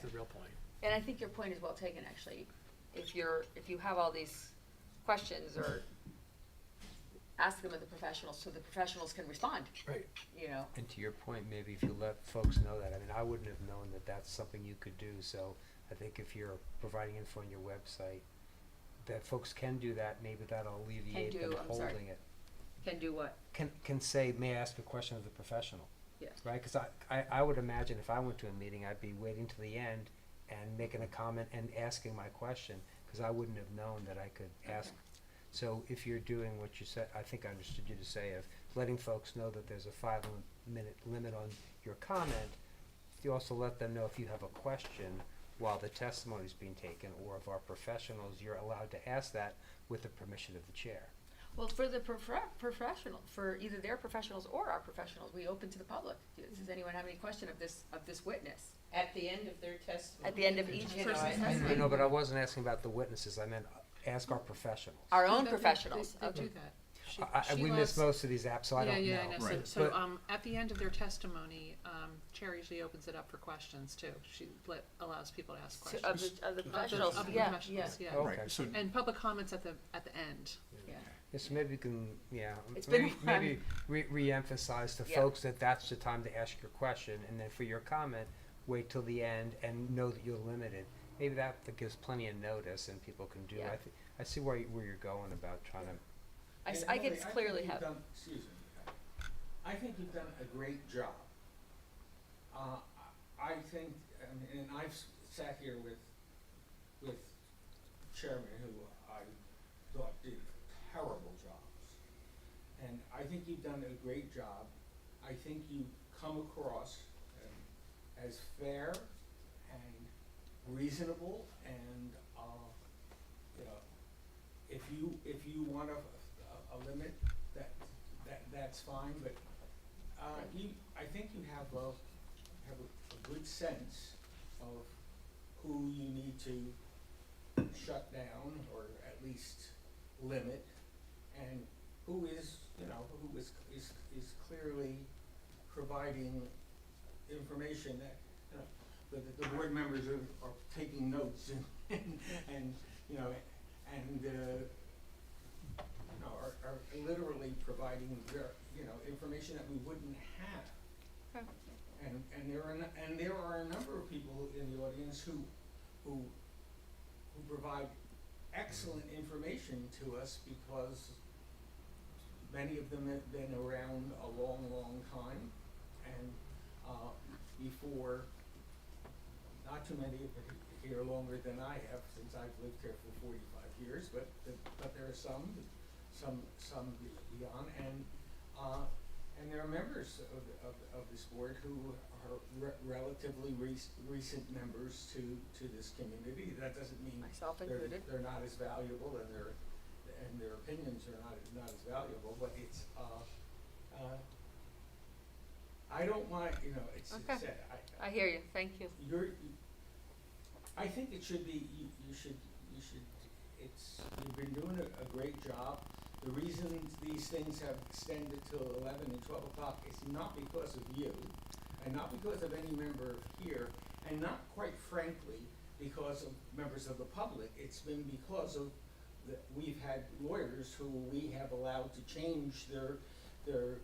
Speaker 10: real point.
Speaker 1: And I think your point is well taken, actually. If you have all these questions, or ask them of the professionals, so the professionals can respond,
Speaker 10: Right.
Speaker 1: you know?
Speaker 8: And to your point, maybe if you let folks know that, I mean, I wouldn't have known that that's something you could do, so I think if you're providing info on your website, that folks can do that, maybe that'll alleviate them
Speaker 1: do, I'm sorry.
Speaker 8: holding it.
Speaker 1: Can do what?
Speaker 8: Can say, may I ask a question of the professional?
Speaker 1: Yeah.
Speaker 8: Right, cause I would imagine if I went to a meeting, I'd be waiting till the end and making a comment and asking my question, cause I wouldn't have known that I could ask.
Speaker 1: Okay.
Speaker 8: So if you're doing what you said, I think I understood you to say of letting folks know that there's a 5-minute limit on your comment, you also let them know if you have a question while the testimony's being taken, or if our professionals, you're allowed to ask that with the permission of the chair.
Speaker 1: Well, for the professional, for either their professionals or our professionals, we open to the public. Does anyone have any question of this witness?
Speaker 4: At the end of their testimony.
Speaker 1: At the end of each
Speaker 4: You know,
Speaker 1: person's
Speaker 4: I-
Speaker 1: testimony.
Speaker 8: No, but I wasn't asking about the witnesses, I meant ask our professionals.
Speaker 1: Our own
Speaker 6: They-
Speaker 1: professionals,
Speaker 6: They
Speaker 1: okay.
Speaker 6: do that.
Speaker 8: We missed most of these apps, so I don't know.
Speaker 6: Yeah, I know.
Speaker 9: Right.
Speaker 6: So,
Speaker 8: But-
Speaker 6: at the end of their testimony, Chair usually opens it up for questions too. She allows people to ask
Speaker 1: To-
Speaker 6: questions.
Speaker 1: Of the professionals,
Speaker 6: Of the
Speaker 1: yeah,
Speaker 6: professionals, yeah.
Speaker 8: Okay.
Speaker 9: Right, so,
Speaker 6: And public comments at the end.
Speaker 1: yeah.
Speaker 8: Yes, maybe you can, yeah,
Speaker 1: It's been
Speaker 8: maybe re-emphasize to
Speaker 1: Yeah.
Speaker 8: folks that that's the time to ask your question, and then for your comment, wait till the end and know that you're limited. Maybe that gives plenty of notice and people can do it.
Speaker 1: Yeah.
Speaker 8: I see where you're going about trying to,
Speaker 1: I
Speaker 3: And
Speaker 1: could
Speaker 3: Emily, think
Speaker 1: clearly
Speaker 3: you've
Speaker 1: have,
Speaker 3: done- Excuse me. I think you've done a great job. I think, and I've sat here with chairmen who I thought did terrible jobs. And I think you've done a great job. I think you come across as fair and reasonable, and, you know, if you want a limit, that's fine, but, I think you have a good sense of who you need to shut down, or at least limit, and who is, you know, who is clearly providing information that, you know, the board members are taking notes and you know, and, you know, are literally providing their, you know, information that we wouldn't have.
Speaker 1: Okay.
Speaker 3: And there are a number of people in the audience who provide excellent information to us, because many of them have been around a long, long time, and before, not too many have been here longer than I have, since I've lived here for 45 years, but there are some beyond, And there are members of this board who are relatively recent members to this community. That doesn't mean
Speaker 1: Myself included.
Speaker 3: they're not as valuable and their opinions are not as valuable, but it's, I don't mind, you know, it's,
Speaker 1: Okay. I hear you, thank you.
Speaker 3: I think it should be, you should, you've been doing a great job. The reason these things have extended till 11 and 12 o'clock is not because of you, and not because of any member here, and not quite frankly because of members of the public. It's been because of we've had lawyers who we have allowed to change their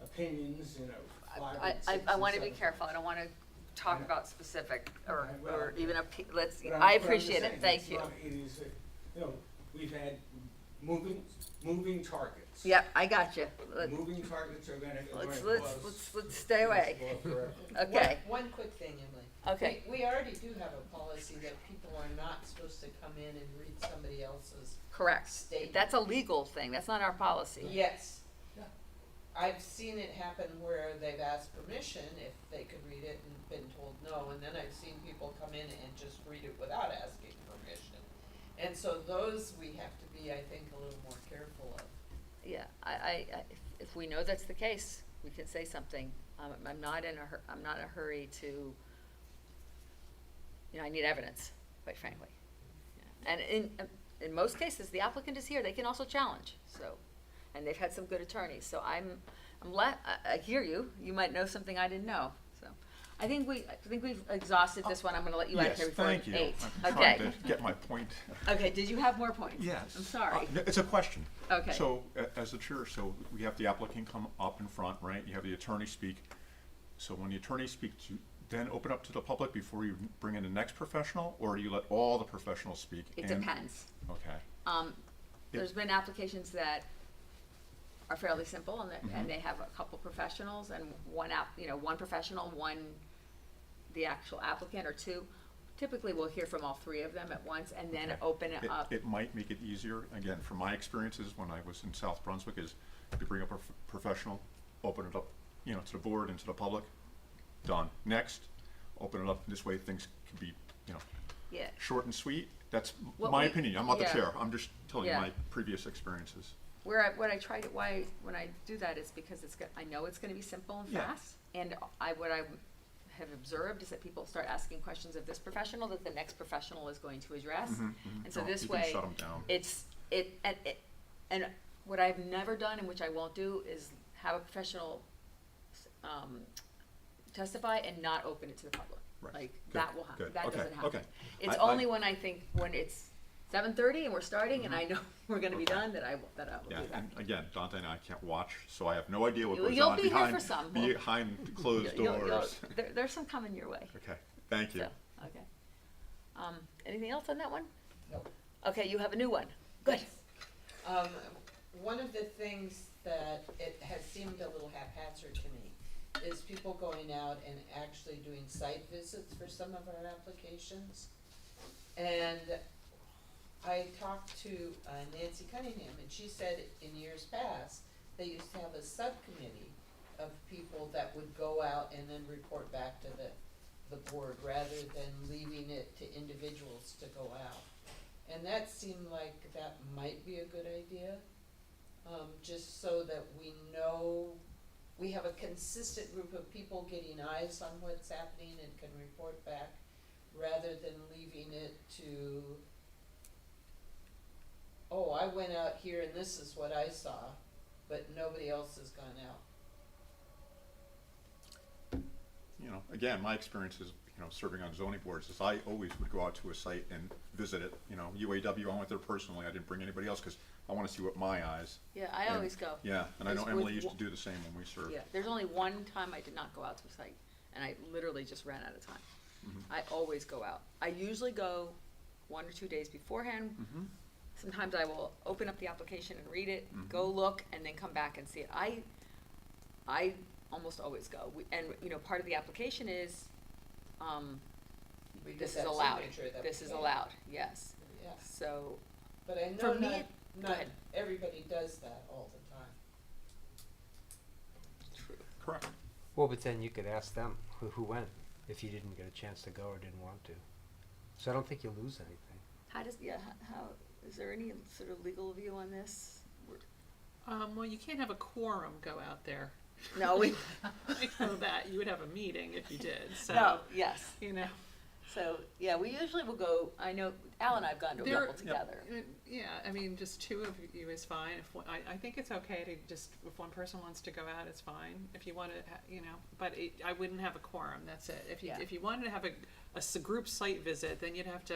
Speaker 3: opinions, you know, 5 and 6
Speaker 1: I
Speaker 3: and
Speaker 1: wanna be
Speaker 3: 7.
Speaker 1: careful, I don't wanna talk
Speaker 3: I know.
Speaker 1: about specific, or,
Speaker 3: Okay, well,
Speaker 1: or even let's,
Speaker 3: But I'm-
Speaker 1: I
Speaker 3: but I'm just
Speaker 1: appreciate
Speaker 3: saying,
Speaker 1: it, thank
Speaker 3: it's
Speaker 1: you.
Speaker 3: not- It is, you know, we've had moving targets.
Speaker 1: Yep, I got you.
Speaker 3: Moving targets are gonna
Speaker 1: Let's stay away. Okay,
Speaker 4: One quick thing, Emily.
Speaker 1: okay,
Speaker 4: We already do have a policy that people are not supposed to come in and read somebody else's.
Speaker 1: correct.
Speaker 4: Statement.
Speaker 1: That's a legal thing, that's not our policy.
Speaker 4: Yes.
Speaker 3: Yeah.
Speaker 4: I've seen it happen where they've asked permission if they could read it and been told no, and then I've seen people come in and just read it without asking permission. And so those we have to be, I think, a little more careful of.
Speaker 1: Yeah, if we know that's the case, we can say something. I'm not in a hurry to, you know, I need evidence, quite frankly. Yeah. And in most cases, the applicant is here, they can also challenge, so, and they've had some good attorneys, so I hear you, you might know something I didn't know, so. I think we've exhausted this one, I'm gonna let you out of here before 8.
Speaker 9: Yes, thank you. I'm
Speaker 1: Okay.
Speaker 9: trying to get my point.
Speaker 1: Okay, did you have more points?
Speaker 9: Yes.
Speaker 1: I'm sorry.
Speaker 9: It's a question.
Speaker 1: Okay.
Speaker 9: So, as the chair, so we have the applicant come up in front, right? You have the attorney speak. So when the attorney speaks, you then open up to the public before you bring in the next professional, or do you let all the professionals speak?
Speaker 1: It
Speaker 9: and-
Speaker 1: depends.
Speaker 9: Okay.
Speaker 1: There's been applications that are fairly simple and
Speaker 9: Mm-hmm.
Speaker 1: and they have a couple professionals and one professional, one the actual applicant, or two. Typically, we'll hear from all 3 of them at once and then
Speaker 9: Okay.
Speaker 1: open it up.
Speaker 9: It might make it easier, again, from my experiences when I was in South Brunswick, is you bring up a professional, open it up, you know, to the board and to the public, done. Next, open it up, this way things can be, you know,
Speaker 1: Yeah,
Speaker 9: short and sweet. That's
Speaker 1: What
Speaker 9: my
Speaker 1: we-
Speaker 9: opinion, I'm not the
Speaker 1: yeah.
Speaker 9: chair, I'm just telling you
Speaker 1: Yeah.
Speaker 9: my previous experiences.
Speaker 1: when I do that is because I know it's gonna be simple and
Speaker 9: Yeah.
Speaker 1: fast. And what I have observed is that people start asking questions of this professional that the next professional is going to address. And so
Speaker 9: No,
Speaker 1: this
Speaker 9: you can
Speaker 1: way,
Speaker 9: shut 'em down.
Speaker 1: and what I've never done and which I won't do is have a professional testify and not open it to the public.
Speaker 9: Right.
Speaker 1: Like,
Speaker 9: Good,
Speaker 1: that will happen,
Speaker 9: good.
Speaker 1: that
Speaker 9: Okay,
Speaker 1: doesn't happen.
Speaker 9: okay.
Speaker 1: It's
Speaker 9: I-
Speaker 1: only when I think, when it's 7:30 and we're starting and I know we're gonna be
Speaker 9: Okay.
Speaker 1: done, that I will
Speaker 9: Yeah,
Speaker 1: do that.
Speaker 9: and again, Dante and I can't watch, so I have no idea what
Speaker 1: You'll-
Speaker 9: goes
Speaker 1: you'll
Speaker 9: on
Speaker 1: be here
Speaker 9: behind,
Speaker 1: for some.
Speaker 9: behind closed
Speaker 1: You'll-
Speaker 9: doors.
Speaker 1: There's some coming your way.
Speaker 9: Okay, thank you.
Speaker 1: So, okay. Anything else on that one?
Speaker 4: No.
Speaker 1: Okay, you have a new one. Good.
Speaker 4: One of the things that it has seemed a little haphazard to me is people going out and actually doing site visits for some of our applications. And I talked to Nancy Cunningham, and she said in years past, they used to have a subcommittee of people that would go out and then report back to the board, rather than leaving it to individuals to go out. And that seemed like that might be a good idea, just so that we know, we have a consistent group of people getting eyes on what's happening and can report back, rather than leaving it to, oh, I went out here and this is what I saw, but nobody else has gone out.
Speaker 9: You know, again, my experience is, you know, serving on zoning boards, is I always would go out to a site and visit it. You know, UAW, I went there personally, I didn't bring anybody else, because I wanna see with my eyes.
Speaker 1: Yeah, I
Speaker 9: And-
Speaker 1: always go.
Speaker 9: Yeah, and I know
Speaker 1: Just
Speaker 9: Emily
Speaker 1: with
Speaker 9: used to
Speaker 1: one-
Speaker 9: do the same when we served.
Speaker 1: Yeah, there's only one time I did not go out to a site, and I literally just ran out of time. I always go out. I usually go 1 or 2 days beforehand. Sometimes I will open up the application and read it, go look, and then come back and see it. I almost always go. And, you know, part of the application is,
Speaker 4: We get
Speaker 1: this is
Speaker 4: that
Speaker 1: allowed.
Speaker 4: signature that
Speaker 1: This
Speaker 4: we
Speaker 1: is
Speaker 4: get.
Speaker 1: allowed, yes.
Speaker 4: Yeah,
Speaker 1: So,
Speaker 4: but I
Speaker 1: For
Speaker 4: know
Speaker 1: me,
Speaker 4: not,
Speaker 1: go
Speaker 4: not
Speaker 1: ahead.
Speaker 4: everybody does that all the time.
Speaker 9: Correct.
Speaker 8: Well, but then you could ask them who went if you didn't get a chance to go or didn't want to. So I don't think you lose anything.
Speaker 1: How does, yeah, how, is there any sort of legal view on this?
Speaker 6: Well, you can't have a quorum go out there.
Speaker 1: No, we,
Speaker 6: I know that, you would have a meeting if you did, so,
Speaker 1: no, yes.
Speaker 6: you know.
Speaker 1: So, yeah, we usually will go, I know Al and I have gone to a
Speaker 6: There-
Speaker 1: couple together.
Speaker 6: Yeah, I mean, just two of you is fine. If one, I think it's okay to just, if one person wants to go out, it's fine. If you want to, you know, but I wouldn't have a quorum, that's it.
Speaker 1: Yeah.
Speaker 6: If you wanted to have a group site visit, then you'd have to,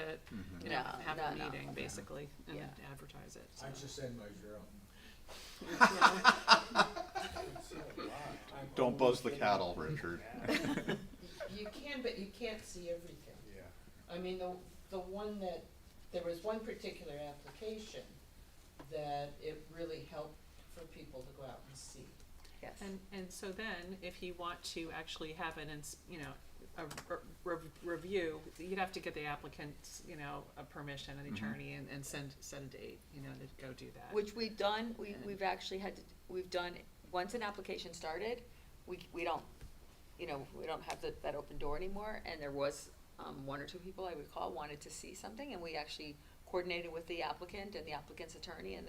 Speaker 6: you know,
Speaker 1: No,
Speaker 6: have a
Speaker 1: no.
Speaker 6: meeting, basically, and
Speaker 1: Yeah.
Speaker 6: advertise it, so.
Speaker 3: I just send my journal.
Speaker 9: Don't buzz the cattle, Richard.
Speaker 4: You can, but you can't see everything.
Speaker 7: Yeah.
Speaker 4: I mean, the one that, there was one particular application that it really helped for people to go out and see.
Speaker 1: Yes.
Speaker 6: And so then, if you want to actually have you know, a review, you'd have to get the applicant's, you know, a permission, an attorney, and set a date, you know, to go do that.
Speaker 1: Which we've done, we've actually had to, we've done, once an application started, we don't, you know, we don't have that open door anymore, and there was, one or two people I recall wanted to see something, and we actually coordinated with the applicant and the applicant's attorney, and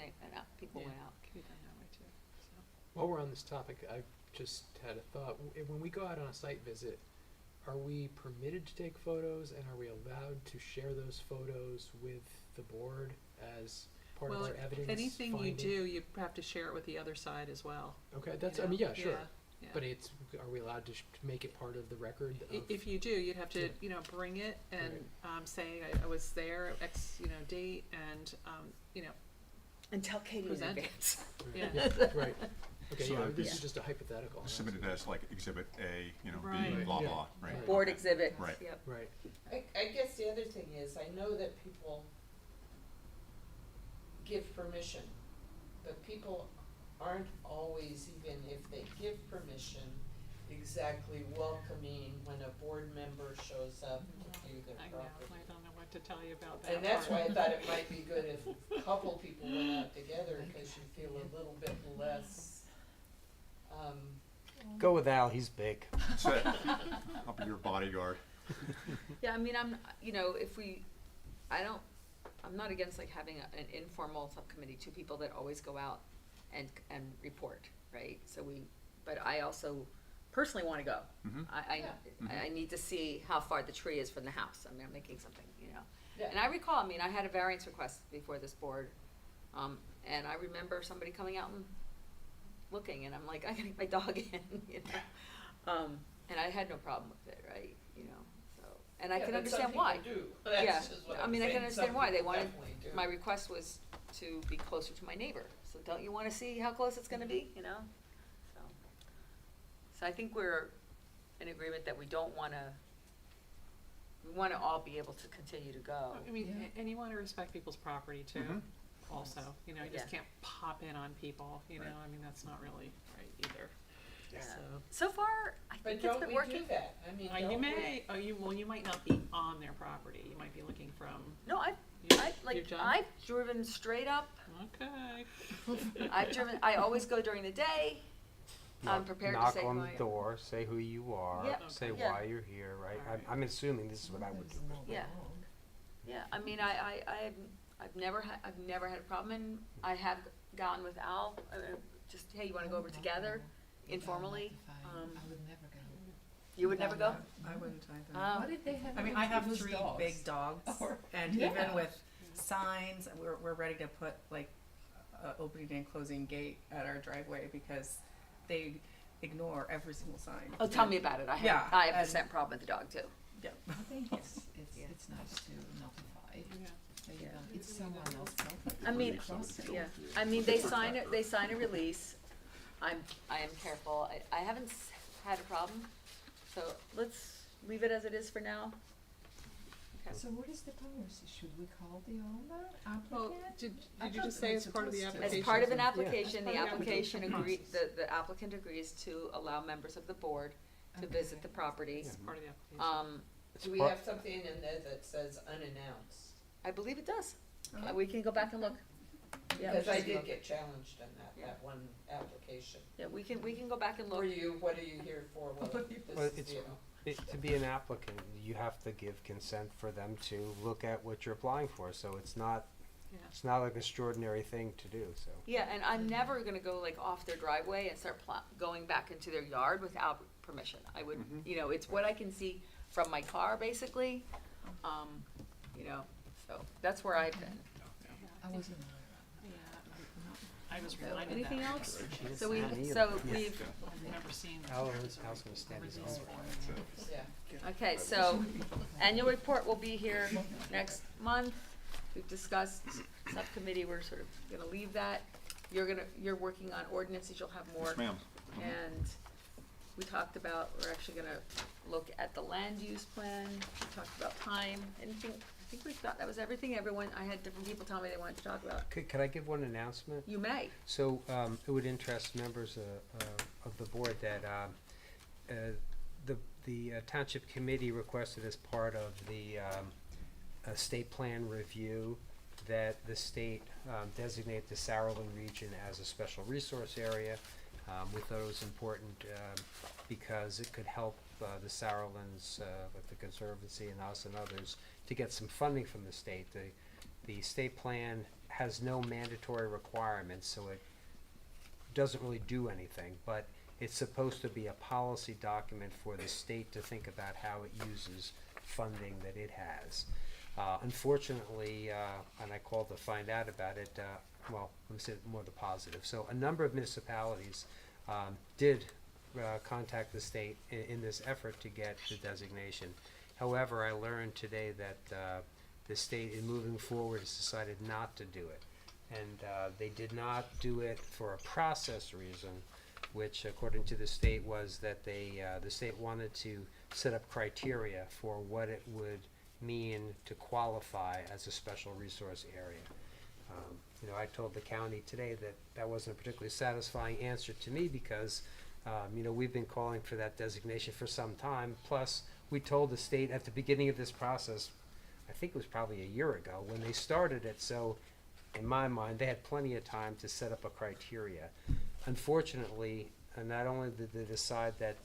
Speaker 1: people went out.
Speaker 6: Can be done that way too, so.
Speaker 10: While we're on this topic, I've just had a thought. When we go out on a site visit, are we permitted to take photos, and are we allowed to share those photos with the board as part of
Speaker 6: Well,
Speaker 10: our evidence
Speaker 6: anything you
Speaker 10: finding?
Speaker 6: do, you have to share it with the other side as well.
Speaker 10: Okay,
Speaker 6: you
Speaker 10: that's,
Speaker 6: know?
Speaker 10: I mean, yeah, sure.
Speaker 6: Yeah.
Speaker 10: But are we allowed to to make it part of the record of?
Speaker 6: If you do, you'd have to,
Speaker 10: Yeah.
Speaker 6: you know, bring it and,
Speaker 10: Right.
Speaker 6: say, I was there, at X, you know, date, and, you know,
Speaker 1: And tell Katie in
Speaker 6: Present it.
Speaker 1: advance.
Speaker 6: yeah.
Speaker 10: Right. Okay,
Speaker 9: So
Speaker 10: yeah,
Speaker 9: it'd
Speaker 10: this
Speaker 1: be-
Speaker 10: is just a hypothetical.
Speaker 9: Submitted as like exhibit A, you know, B,
Speaker 6: Right.
Speaker 9: blah,
Speaker 10: Yeah.
Speaker 9: blah, right?
Speaker 10: Right.
Speaker 1: Board exhibit,
Speaker 9: Right.
Speaker 1: yep.
Speaker 10: Right.
Speaker 4: I guess the other thing is, I know that people give permission, but people aren't always, even if they give permission, exactly welcoming when a board member shows up to do their
Speaker 6: I know,
Speaker 4: property.
Speaker 6: I don't know what to tell you about that
Speaker 4: And that's why
Speaker 6: part.
Speaker 4: I thought it might be good if a couple people went out together, cause you feel a little bit less,
Speaker 8: Go with Al, he's big.
Speaker 9: So, I'll be your bodyguard.
Speaker 1: Yeah, I mean, you know, I'm not against like having an informal subcommittee, two people that always go out and report, right? But I also personally wanna go.
Speaker 9: Mhm.
Speaker 1: I need to see how far the tree is from the house, I mean, I'm making something, you know.
Speaker 4: Yeah.
Speaker 1: And I recall, I mean, I had a variance request before this board, and I remember somebody coming out and looking, and I'm like, I gotta get my dog in, you know? And I had no problem with it, right, you know, so, and I
Speaker 4: yeah,
Speaker 1: can
Speaker 4: but
Speaker 1: understand
Speaker 4: some
Speaker 1: why.
Speaker 4: people do.
Speaker 1: Yeah,
Speaker 4: That's just what
Speaker 1: I
Speaker 4: I'm
Speaker 1: mean, I
Speaker 4: saying.
Speaker 1: can understand
Speaker 4: Some
Speaker 1: why, they
Speaker 4: people
Speaker 1: wanted,
Speaker 4: definitely do.
Speaker 1: my request was to be closer to my neighbor, so don't you wanna see how close it's gonna be, you know? So I think we're in agreement that we wanna all be able to continue to go.
Speaker 6: I mean,
Speaker 12: Yeah.
Speaker 6: and you wanna respect people's property too,
Speaker 9: Mhm.
Speaker 6: also, you know, you just
Speaker 1: Yeah.
Speaker 6: can't pop in on people, you know,
Speaker 9: Right.
Speaker 6: I mean, that's not really right either,
Speaker 1: Yeah.
Speaker 6: so.
Speaker 1: So far, I
Speaker 4: But
Speaker 1: think it's
Speaker 4: don't
Speaker 1: been
Speaker 4: we
Speaker 1: working.
Speaker 4: do that? I mean,
Speaker 6: You
Speaker 4: don't we?
Speaker 6: may, you might not be on their property, you might be looking from,
Speaker 1: No,
Speaker 6: you-
Speaker 1: like,
Speaker 6: done?
Speaker 1: I've driven straight up,
Speaker 6: okay.
Speaker 1: I always go during the day, I'm prepared to say who I am.
Speaker 8: Knock on the door, say who you are,
Speaker 1: Yep.
Speaker 8: say
Speaker 1: Yeah.
Speaker 8: why you're here, right?
Speaker 6: Alright.
Speaker 8: I'm assuming this is what I would do.
Speaker 1: Yeah. Yeah, I mean, I've never had a problem, and I have gone with Al, just, hey, you wanna go over together, informally?
Speaker 12: I would never go.
Speaker 1: You would never go?
Speaker 13: I wouldn't either.
Speaker 12: What did they have?
Speaker 13: I mean, I have
Speaker 12: Those
Speaker 13: 3
Speaker 12: dogs.
Speaker 13: big dogs,
Speaker 12: Or-
Speaker 13: and
Speaker 12: Yeah.
Speaker 13: even with signs, we're ready to put like a opening and closing gate at our driveway because they ignore every single sign.
Speaker 1: Oh, tell me about it,
Speaker 13: Yeah,
Speaker 1: I have the
Speaker 13: and-
Speaker 1: same problem with the dog too.
Speaker 13: Yep.
Speaker 12: I think it's nice to notify,
Speaker 6: Yeah.
Speaker 12: so you don't, it's someone else's property.
Speaker 1: I mean,
Speaker 12: Cross it.
Speaker 1: yeah, I mean, they sign a release, I am careful, I haven't had a problem, so let's leave it as it is for now. Okay.
Speaker 12: So what is the policy? Should we call the owner,
Speaker 6: Well,
Speaker 12: applicant?
Speaker 6: did
Speaker 12: I
Speaker 6: you
Speaker 12: thought
Speaker 6: just
Speaker 12: it
Speaker 6: say
Speaker 12: was
Speaker 6: as part of the
Speaker 12: supposed to.
Speaker 6: application?
Speaker 1: As part of an
Speaker 6: Yeah.
Speaker 1: application, the
Speaker 6: As part of the
Speaker 1: application
Speaker 6: application
Speaker 1: the applicant agrees to allow members of the board to visit the property.
Speaker 6: It's part of the application.
Speaker 8: It's
Speaker 4: Do we
Speaker 8: part-
Speaker 4: have something in there that says unannounced?
Speaker 1: I believe it does.
Speaker 13: Okay.
Speaker 1: We can go back and look. Yeah,
Speaker 4: Because I
Speaker 1: just
Speaker 4: did
Speaker 1: look.
Speaker 4: get challenged on that one application.
Speaker 1: Yeah, we can go back and look.
Speaker 4: What are you here for? Well,
Speaker 8: Well,
Speaker 4: this is,
Speaker 8: it's-
Speaker 4: you know.
Speaker 8: To be an applicant, you have to give consent for them to look at what you're applying for, so it's not,
Speaker 6: Yeah.
Speaker 8: it's not like an extraordinary thing to do, so.
Speaker 1: Yeah, and I'm never gonna go like off their driveway and start going back into their yard without permission. I would, you know, it's what I can see from my car, basically, you know, so that's where I've been.
Speaker 12: I wasn't.
Speaker 6: I was
Speaker 1: So,
Speaker 6: reminded
Speaker 1: anything
Speaker 6: that.
Speaker 1: else?
Speaker 8: She didn't
Speaker 1: So we,
Speaker 8: sign either.
Speaker 1: so
Speaker 8: Yeah.
Speaker 1: we've,
Speaker 6: I've never seen.
Speaker 8: Alan's gonna stand his own.
Speaker 4: Yeah.
Speaker 1: okay, so annual report will be here next month. We've discussed subcommittee, we're sort of gonna leave that. You're working on ordinances, you'll have more.
Speaker 9: Yes, ma'am.
Speaker 1: And we talked about, we're actually gonna look at the land use plan, we talked about time, anything, I think we've got, that was everything, everyone, I had different people tell me they wanted to talk about.
Speaker 8: Could I give one announcement?
Speaker 1: You may.
Speaker 8: So, it would interest members of the board that the township committee requested as part of the state plan review that the state designate the Sarowland region as a special resource area. We thought it was important because it could help the Sarowlands, like the Conservancy and us and others, to get some funding from the state. The state plan has no mandatory requirements, so it doesn't really do anything, but it's supposed to be a policy document for the state to think about how it uses funding that it has. Unfortunately, and I called to find out about it, well, let me say more the positive. So a number of municipalities did contact the state in this effort to get the designation. However, I learned today that the state, in moving forward, has decided not to do it. And they did not do it for a process reason, which according to the state was that the state wanted to set up criteria for what it would mean to qualify as a special resource area. You know, I told the county today that that wasn't a particularly satisfying answer to me because, you know, we've been calling for that designation for some time. Plus, we told the state at the beginning of this process, I think it was probably a year ago, when they started it, so in my mind, they had plenty of time to set up a criteria. Unfortunately, not only did they decide that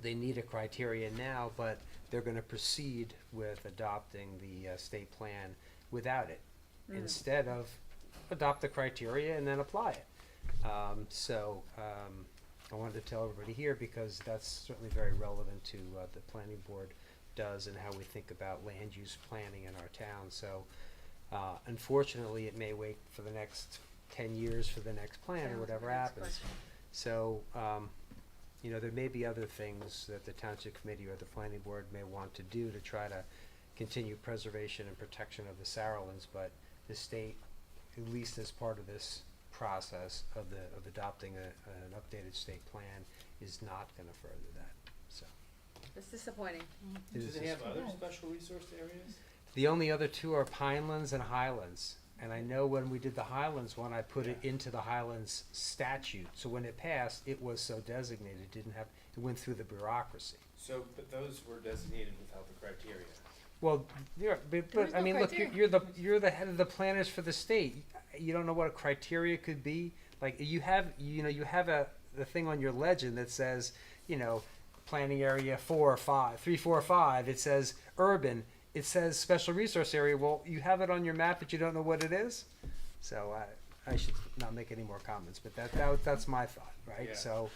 Speaker 8: they need a criteria now, but they're gonna proceed with adopting the state plan without it, instead of adopt the criteria and then apply it. So I wanted to tell everybody here because that's certainly very relevant to the planning board does and how we think about land use planning in our town. So unfortunately, it may wait for the next 10 years for the next plan or whatever happens. So, you know, there may be other things that the township committee or the planning board may want to do to try to continue preservation and protection of the Sarowlands, but the state, at least as part of this process of adopting an updated state plan, is not gonna further that, so.
Speaker 1: It's disappointing.
Speaker 8: it
Speaker 10: Do
Speaker 8: is
Speaker 10: they have
Speaker 8: just-
Speaker 10: other special resource areas?
Speaker 8: The only other two are Pinelands and Highlands. And I know when we did the Highlands one, I put it into the Highlands statute. So when it passed, it was so designated, it didn't have, it went through the bureaucracy.
Speaker 7: So, but those were designated without the criteria.
Speaker 8: Well, yeah, but I mean, look, you're the head of the planners for the state. You don't know what a criteria could be? Like, you have the thing on your legend that says, you know, planning area 4 or 5, 3, 4, or 5. It says urban. It says special resource area. Well, you have it on your map, but you don't know what it is. So I should not make any more comments. But that's my thought, right?
Speaker 7: Yeah.
Speaker 8: So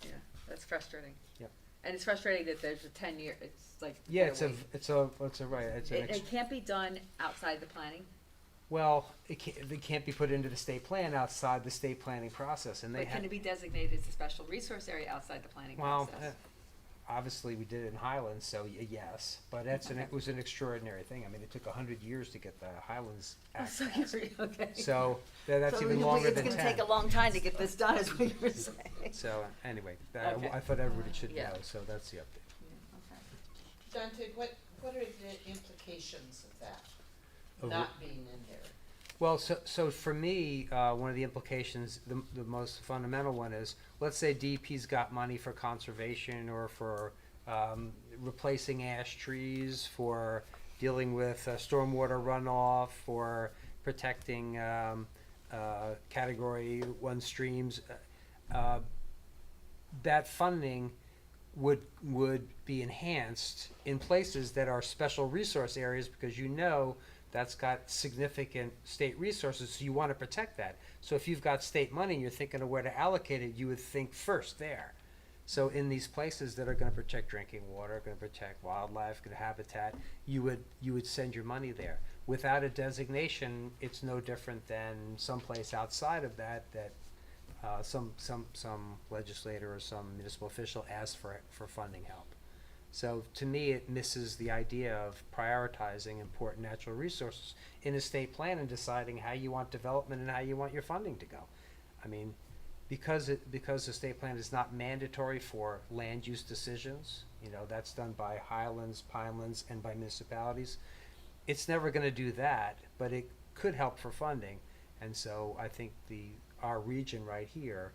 Speaker 1: Yeah, that's frustrating.
Speaker 8: Yep.
Speaker 1: And it's frustrating that there's a 10-year, it's like.
Speaker 8: yeah,
Speaker 1: gotta wait.
Speaker 8: it's an
Speaker 1: It can't be done outside the planning,
Speaker 8: well, they can't be put into the state plan outside the state planning process, and they
Speaker 1: but can it be designated as a special resource area outside the planning
Speaker 8: well.
Speaker 1: process?
Speaker 8: Obviously, we did it in Highlands, so yes, but it was an extraordinary thing. I mean, it took 100 years to get the Highlands
Speaker 1: Oh,
Speaker 8: Act
Speaker 1: so
Speaker 8: passed.
Speaker 1: you're, okay.
Speaker 8: So that's
Speaker 1: So
Speaker 8: even
Speaker 1: we-
Speaker 8: longer than
Speaker 1: It's
Speaker 8: 10.
Speaker 1: gonna take a long time to get this done, is what you're saying.
Speaker 8: So anyway,
Speaker 1: Okay.
Speaker 8: I thought everybody should
Speaker 1: Yeah.
Speaker 8: know, so that's the update.
Speaker 1: Yeah, okay.
Speaker 4: Dante, what are the implications of that,
Speaker 8: Of
Speaker 4: not being in there?
Speaker 8: Well, so for me, one of the implications, the most fundamental one is, let's say DEP's got money for conservation or for replacing ash trees, for dealing with stormwater runoff, for protecting, category one streams, that funding would be enhanced in places that are special resource areas, because you know that's got significant state resources, so you want to protect that. So if you've got state money and you're thinking of where to allocate it, you would think first there. So in these places that are going to protect drinking water, going to protect wildlife, going to habitat, you would send your money there. Without a designation, it's no different than someplace outside of that some legislator or some municipal official asks for funding help. So to me, it misses the idea of prioritizing important natural resources in a state plan and deciding how you want development and how you want your funding to go. I mean, because the state plan is not mandatory for land use decisions, that's done by Highlands, Pinelands, and by municipalities. It's never going to do that, but it could help for funding. And so I think our region right here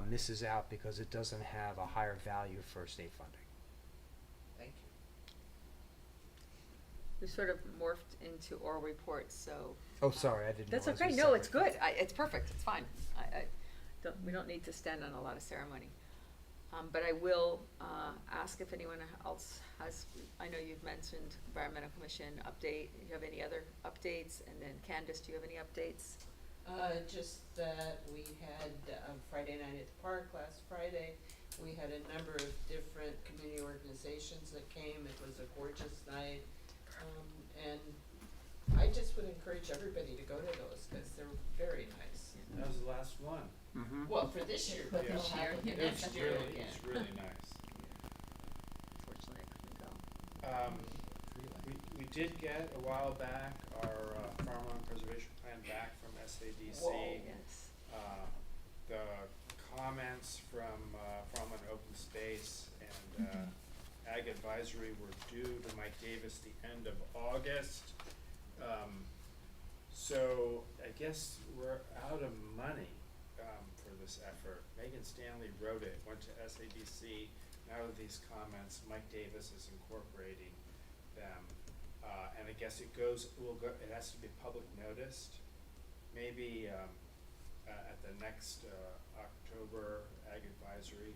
Speaker 8: misses out because it doesn't have a higher value for state funding.
Speaker 4: Thank you.
Speaker 1: We sort of morphed into oral reports, so.
Speaker 8: Oh, sorry, I didn't
Speaker 1: That's
Speaker 8: realize
Speaker 1: okay,
Speaker 8: we
Speaker 1: no, it's
Speaker 8: separated.
Speaker 1: good, it's perfect, it's fine. We don't need to stand on a lot of ceremony. But I will, ask if anyone else has, I know you've mentioned Environmental Commission update, do you have any other updates? And then Candace, do you have any updates?
Speaker 4: Just that we had, Friday night at the park last Friday, we had a number of different community organizations that came, it was a gorgeous night. And I just would encourage everybody to go to those, cause they're very nice.
Speaker 7: That was the last one.
Speaker 4: Well, for this year, but
Speaker 7: Yeah.
Speaker 4: they'll have it
Speaker 7: It was
Speaker 4: next year
Speaker 7: really,
Speaker 4: again.
Speaker 7: it's really nice.
Speaker 1: Unfortunately, I couldn't go.
Speaker 7: We did get a while back our farmland preservation plan back from SADC.
Speaker 4: Whoa.
Speaker 1: Yes.
Speaker 7: The comments from Farmland Open Space and Ag Advisory were due to Mike Davis the end of August. So I guess we're out of money for this effort. Megan Stanley wrote it, went to SADC. Now with these comments, Mike Davis is incorporating them. And I guess it has to be public noticed. Maybe at the next October Ag Advisory.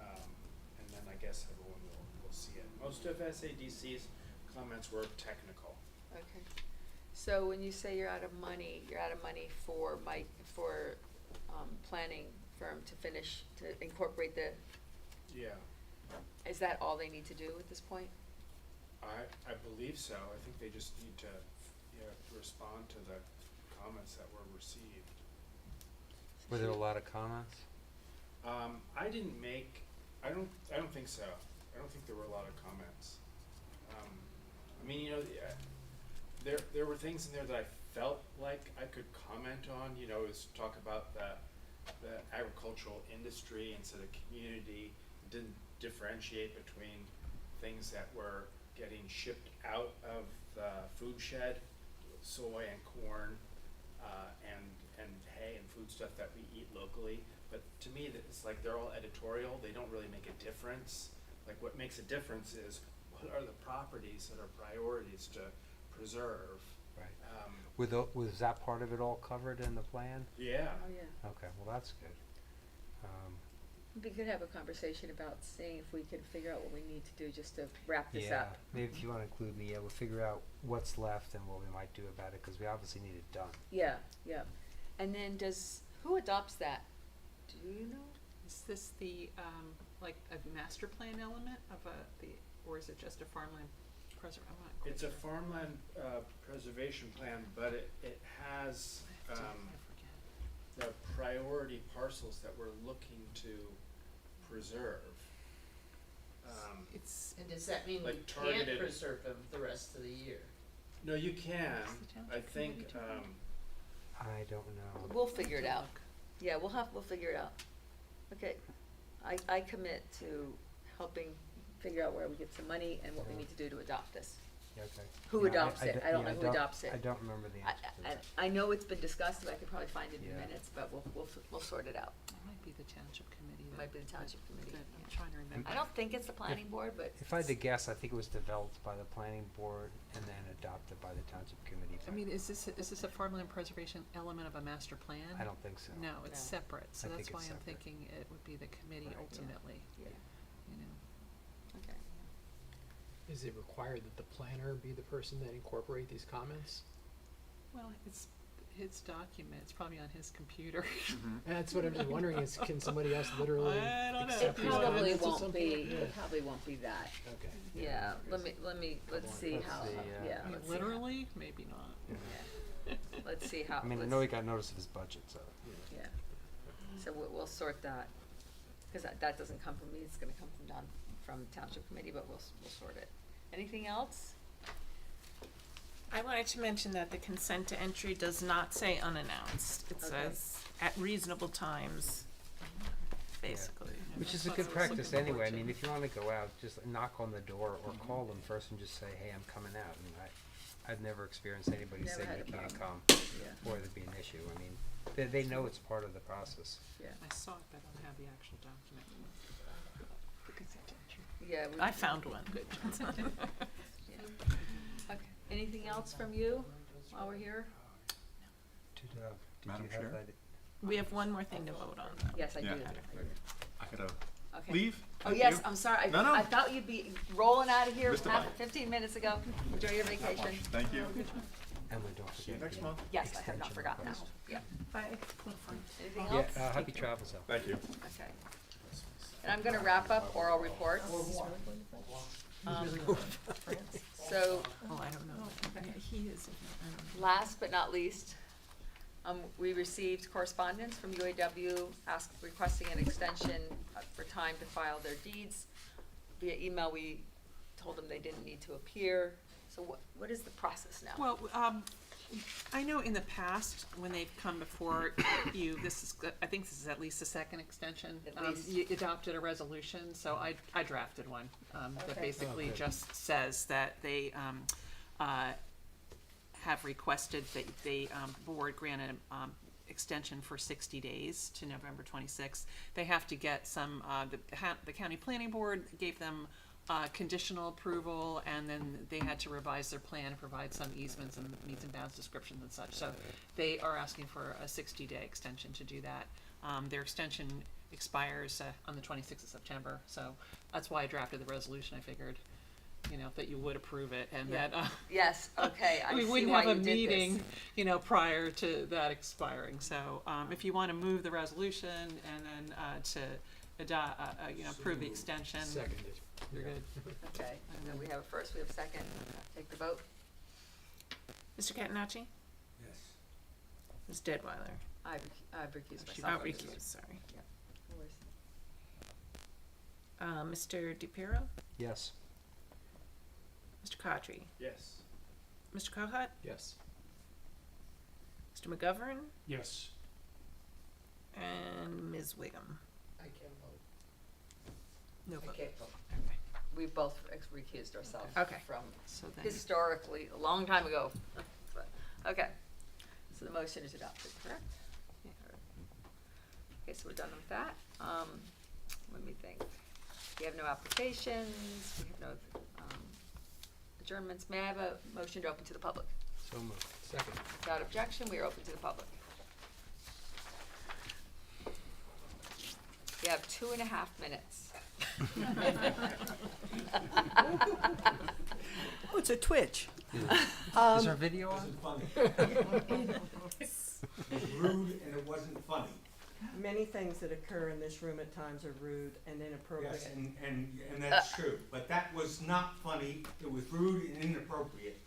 Speaker 7: And then I guess everyone will see it. Most of SADC's comments were technical.
Speaker 1: Okay. So when you say you're out of money for planning firm to incorporate
Speaker 7: Yeah,
Speaker 1: is that all they need to do at this point?
Speaker 7: I believe so. I think they just need to respond to the comments that were received.
Speaker 8: Were there a lot of comments?
Speaker 7: I don't think so. I don't think there were a lot of comments. There were things in there that I felt like I could comment on, it was talk about the agricultural industry instead of community. It didn't differentiate between things that were getting shipped out of the food shed, soy and corn, and hay and food stuff that we eat locally. But to me, it's like they're all editorial. They don't really make a difference. Like what makes a difference is what are the properties that are priorities to preserve.
Speaker 8: Right. Was that part of it all covered in the plan?
Speaker 7: Yeah.
Speaker 1: Oh, yeah.
Speaker 8: Okay, well, that's good.
Speaker 1: We could have a conversation about seeing if we could figure out what we need to do just to wrap this
Speaker 8: Yeah,
Speaker 1: up.
Speaker 8: maybe if you want to include me, we'll figure out what's left and what we might do about it, because we obviously need it done.
Speaker 1: Yeah, yeah. And then who adopts that? Do you know?
Speaker 6: Is this the, like a master plan element of or is it just a farmland I'm not quite
Speaker 7: It's a
Speaker 6: sure.
Speaker 7: farmland preservation plan, but it has
Speaker 6: I forget.
Speaker 7: the priority parcels that we're looking to preserve.
Speaker 6: It's,
Speaker 4: And does that mean we
Speaker 7: Like
Speaker 4: can't
Speaker 7: targeted-
Speaker 4: preserve them the rest of the year?
Speaker 7: No, you can.
Speaker 6: What's the
Speaker 7: I
Speaker 6: township
Speaker 7: think,
Speaker 6: committee doing?
Speaker 8: I don't know.
Speaker 1: We'll figure it
Speaker 6: Good
Speaker 1: out.
Speaker 6: luck.
Speaker 1: Yeah, we'll figure it out. Okay. I commit to helping figure out where we get some money and what we need to do to adopt this.
Speaker 8: Yeah, okay.
Speaker 1: Who
Speaker 8: Yeah,
Speaker 1: adopts it? I don't know who adopts it.
Speaker 8: I don't remember the answer to that.
Speaker 1: I know it's been discussed, but I could probably find it in
Speaker 8: Yeah.
Speaker 1: minutes, but we'll sort it out.
Speaker 6: It might be the township committee.
Speaker 1: It might be the township committee.
Speaker 6: I'm
Speaker 1: yeah.
Speaker 6: trying to remember.
Speaker 1: I don't think it's the planning board, but.
Speaker 8: If I had to guess, I think it was developed by the planning board and then adopted adopted by the township committee.
Speaker 6: I
Speaker 8: but
Speaker 6: mean, is this a farmland preservation element of a master plan?
Speaker 8: I don't think so.
Speaker 6: No, it's
Speaker 1: No.
Speaker 6: separate, so
Speaker 8: I
Speaker 6: that's
Speaker 8: think
Speaker 6: why
Speaker 8: it's
Speaker 6: I'm
Speaker 8: separate.
Speaker 6: thinking it would be the committee
Speaker 8: Right.
Speaker 6: ultimately,
Speaker 1: Yeah,
Speaker 6: you know.
Speaker 1: okay.
Speaker 10: Is it required that the planner be the person that incorporate these comments?
Speaker 6: Well, it's his document, it's probably on his computer.
Speaker 10: And that's what I'm just wondering is, can somebody else literally
Speaker 6: I don't know.
Speaker 10: accept
Speaker 1: It
Speaker 10: these
Speaker 1: probably
Speaker 10: comments at
Speaker 1: won't
Speaker 10: some
Speaker 1: be,
Speaker 10: point?
Speaker 1: it probably won't be that.
Speaker 10: Okay.
Speaker 1: Yeah, let's see
Speaker 8: Let's
Speaker 1: how,
Speaker 8: see,
Speaker 1: yeah,
Speaker 6: I mean,
Speaker 1: let's see.
Speaker 6: literally, maybe not.
Speaker 1: Yeah. Let's see how,
Speaker 8: I mean, I
Speaker 1: let's-
Speaker 8: know he got notice of his budget, so.
Speaker 1: yeah. So we'll sort that, cause that doesn't come from me, it's gonna come from township committee, but we'll sort it. Anything else?
Speaker 2: I wanted to mention that the consent to entry does not say unannounced. It
Speaker 1: Okay.
Speaker 2: says at reasonable times, basically.
Speaker 8: Which is a
Speaker 6: That's
Speaker 8: good
Speaker 6: what I was
Speaker 8: practice
Speaker 6: looking
Speaker 8: anyway. I
Speaker 6: forward
Speaker 8: mean,
Speaker 6: to.
Speaker 8: if you wanna go out, just knock on the door or call them first and just say, hey, I'm coming out. And I've never experienced anybody
Speaker 1: Never
Speaker 8: saying
Speaker 1: had
Speaker 8: you
Speaker 1: a
Speaker 8: can't come,
Speaker 1: Yeah,
Speaker 8: or there'd be an issue. I mean, they know it's part of the process.
Speaker 1: yeah,
Speaker 6: I saw it, but I don't have the actual document. The consent entry.
Speaker 1: yeah.
Speaker 2: I found one.
Speaker 1: Yeah. Okay, anything else from you while we're here?
Speaker 8: Did
Speaker 9: Madam
Speaker 8: you have
Speaker 9: Chair?
Speaker 8: that?
Speaker 2: We have one more thing to vote on, though.
Speaker 1: Yes, I do.
Speaker 9: Yeah. I gotta
Speaker 1: Okay.
Speaker 9: leave.
Speaker 1: Oh,
Speaker 9: Thank
Speaker 1: yes,
Speaker 9: you.
Speaker 1: I'm sorry,
Speaker 9: No, no.
Speaker 1: I thought you'd be rolling out of here
Speaker 9: Missed a
Speaker 1: half,
Speaker 9: bite.
Speaker 1: 15 minutes ago. Enjoy your vacation.
Speaker 9: Thank you.
Speaker 8: And we don't
Speaker 9: See you
Speaker 8: forget
Speaker 9: next
Speaker 8: the
Speaker 9: month.
Speaker 1: Yes, I have not
Speaker 8: extension
Speaker 1: forgotten that.
Speaker 8: request.
Speaker 1: Yeah.
Speaker 2: Bye.
Speaker 1: Anything
Speaker 8: Yeah,
Speaker 1: else?
Speaker 8: happy travels though.
Speaker 9: Thank you.
Speaker 1: Okay. And I'm gonna wrap up oral reports. So,
Speaker 2: Oh, I don't know. Yeah, he is. I don't know.
Speaker 1: last but not least, we received correspondence from UAW requesting an extension for time to file their deeds. Via email, we told them they didn't need to appear. So what is the process now?
Speaker 6: Well, I know in the past, when they've come before you, I think this is at least the second extension.
Speaker 1: At least.
Speaker 6: You adopted a resolution, so I drafted one, that
Speaker 1: Okay.
Speaker 6: basically
Speaker 8: Oh, good.
Speaker 6: just says that they, have requested that the, board grant an, extension for 60 days to November 26th. They have to get some, the county planning board gave them conditional approval, and then they had to revise their plan and provide some easements and meets and bounds descriptions and such. So they are asking for a 60-day extension to do that. Their extension expires on the 26th of September, so that's why I drafted the resolution. I figured, that you would approve it, and
Speaker 1: Yeah.
Speaker 6: that
Speaker 1: Yes, okay, I
Speaker 6: we
Speaker 1: see
Speaker 6: wouldn't
Speaker 1: why
Speaker 6: have a
Speaker 1: you did
Speaker 6: meeting,
Speaker 1: this.
Speaker 6: prior to that expiring. So, if you want to move the resolution and then to approve the extension,
Speaker 10: Seconded.
Speaker 6: you're good.
Speaker 1: Okay, and then we have a first, we have a second. Take the vote.
Speaker 2: Mr. Catanacci?
Speaker 3: Yes.
Speaker 2: Ms. Deadweiler?
Speaker 1: I've recused
Speaker 6: She
Speaker 1: myself.
Speaker 2: Recused, sorry.
Speaker 1: No worries.
Speaker 2: Mr. DePiero?
Speaker 8: Yes.
Speaker 2: Mr. Cottrey?
Speaker 7: Yes.
Speaker 2: Mr. Kohut?
Speaker 10: Yes.
Speaker 2: Mr. McGovern?
Speaker 11: Yes.
Speaker 2: And Ms. Wiggum?
Speaker 4: I can't vote.
Speaker 2: No
Speaker 4: I
Speaker 2: vote.
Speaker 4: can't vote.
Speaker 1: We've both recused ourselves
Speaker 2: Okay.
Speaker 1: from
Speaker 6: So then,
Speaker 1: historically, a long time ago. Okay, so the motion is adopted, correct?
Speaker 6: Yeah.
Speaker 1: Okay, so we're done with that. Let me think. We have no applications, we have no adjournments. May I have a motion to open to the public?
Speaker 8: So moved.
Speaker 10: Second.
Speaker 1: Without objection, we are open to the public. We have 2.5 minutes.
Speaker 5: Oh, it's a twitch.
Speaker 8: Is our video on?
Speaker 3: Wasn't funny. It was rude and it wasn't funny.
Speaker 5: Many things that occur in this room at times are rude and inappropriate.
Speaker 3: Yes, and that's true, but that was not funny, it was rude and inappropriate.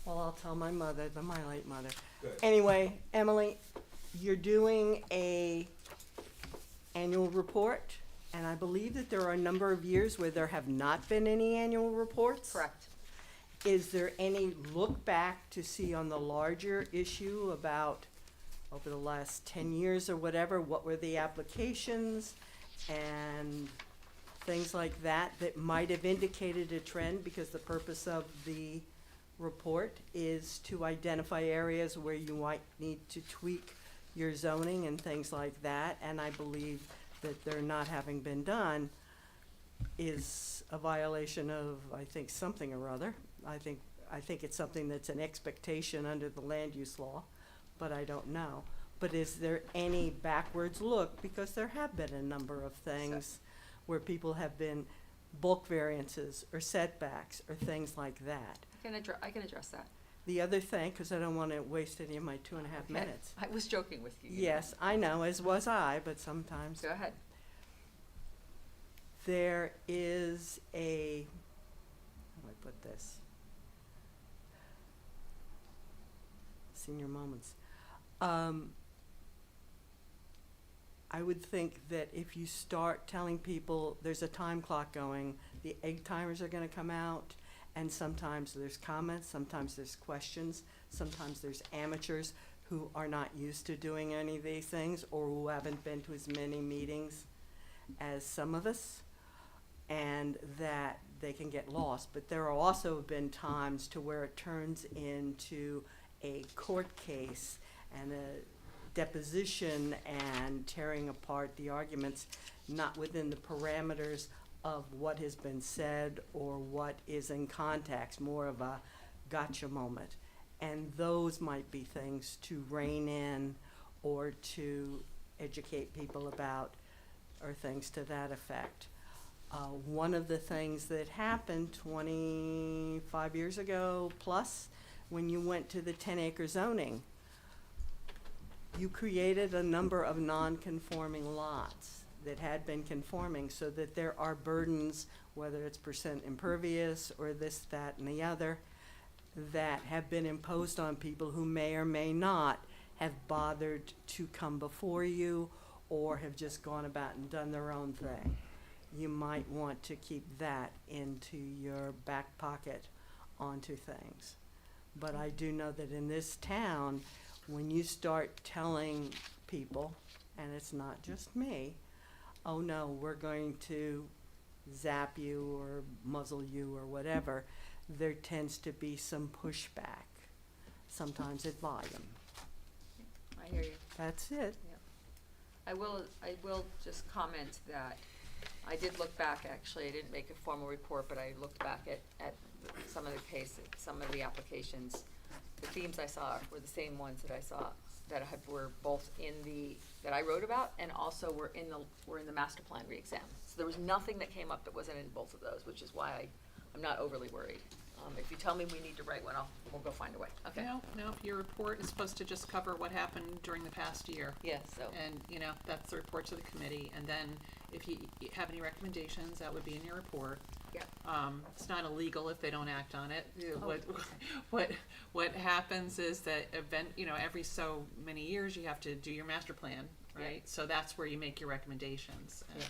Speaker 5: Well, I'll tell my mother, my late mother.
Speaker 3: Good.
Speaker 5: Anyway, Emily, you're doing a annual report, and I believe that there are a number of years where there have not been any annual reports.
Speaker 1: Correct.
Speaker 5: Is there any look back to see on the larger issue about over the last 10 years or whatever, what were the applications and things like that that might have indicated a trend? Because the purpose of the report is to identify areas where you might need to tweak your zoning and things like that. And I believe that they're not having been done is a violation of, I think, something or other. I think I think it's something that's an expectation under the land use law, but I don't know. But is there any backwards look, because there have been a number of things where people have been bulk variances or setbacks or things like that.
Speaker 1: I can address that.
Speaker 5: The other thing, because I don't want to waste any of my 2.5
Speaker 1: Okay.
Speaker 5: minutes.
Speaker 1: I was joking with you.
Speaker 5: Yes, I know, as was I, but sometimes
Speaker 1: Go ahead.
Speaker 5: there is a, how do I put this? Senior moments. I would think that if you start telling people there's a time clock going, the egg timers are gonna come out, and sometimes there's comments, sometimes there's questions, sometimes there's amateurs who are not used to doing any of these things, or who haven't been to as many meetings as some of us, and that they can get lost. But there are also been times to where it turns into a court case and a deposition and tearing apart the arguments, not within the parameters of what has been said or what is in context, more of a gotcha moment. And those might be things to rein in or to educate people about, or things to that effect. One of the things that happened 25 years ago plus, when you went to the 10-acre zoning, you created a number of non-conforming lots that had been conforming, so that there are burdens, whether it's percent impervious or this, that, and the other, that have been imposed on people who may or may not have bothered to come before you or have just gone about and done their own thing. You might want to keep that into your back pocket onto things. But I do know that in this town, when you start telling people, and it's not just me, oh no, we're going to zap you or muzzle you or whatever, there tends to be some pushback, sometimes at volume.
Speaker 1: I hear you.
Speaker 5: That's it.
Speaker 1: I will just comment that I did look back, actually. I didn't make a formal report, but I looked back at some of the cases, some of the applications. The themes I saw were the same ones that I saw, that were both that I wrote about, and also were in the master plan re-exam. So there was nothing that came up that wasn't in both of those, which is why I'm not overly worried. If you tell me we need to write one, we'll go find a way. Okay.
Speaker 6: No, your report is supposed to just cover what happened during the past year.
Speaker 1: Yeah, so.
Speaker 6: And, that's the report to the committee, and then if you have any recommendations, that would be in your report.
Speaker 1: Yeah.
Speaker 6: It's not illegal if they don't act on it.
Speaker 1: Oh.
Speaker 6: What happens is that every so many years you have to do your master plan, right?
Speaker 1: Yeah.
Speaker 6: So that's where you make your recommendations, and,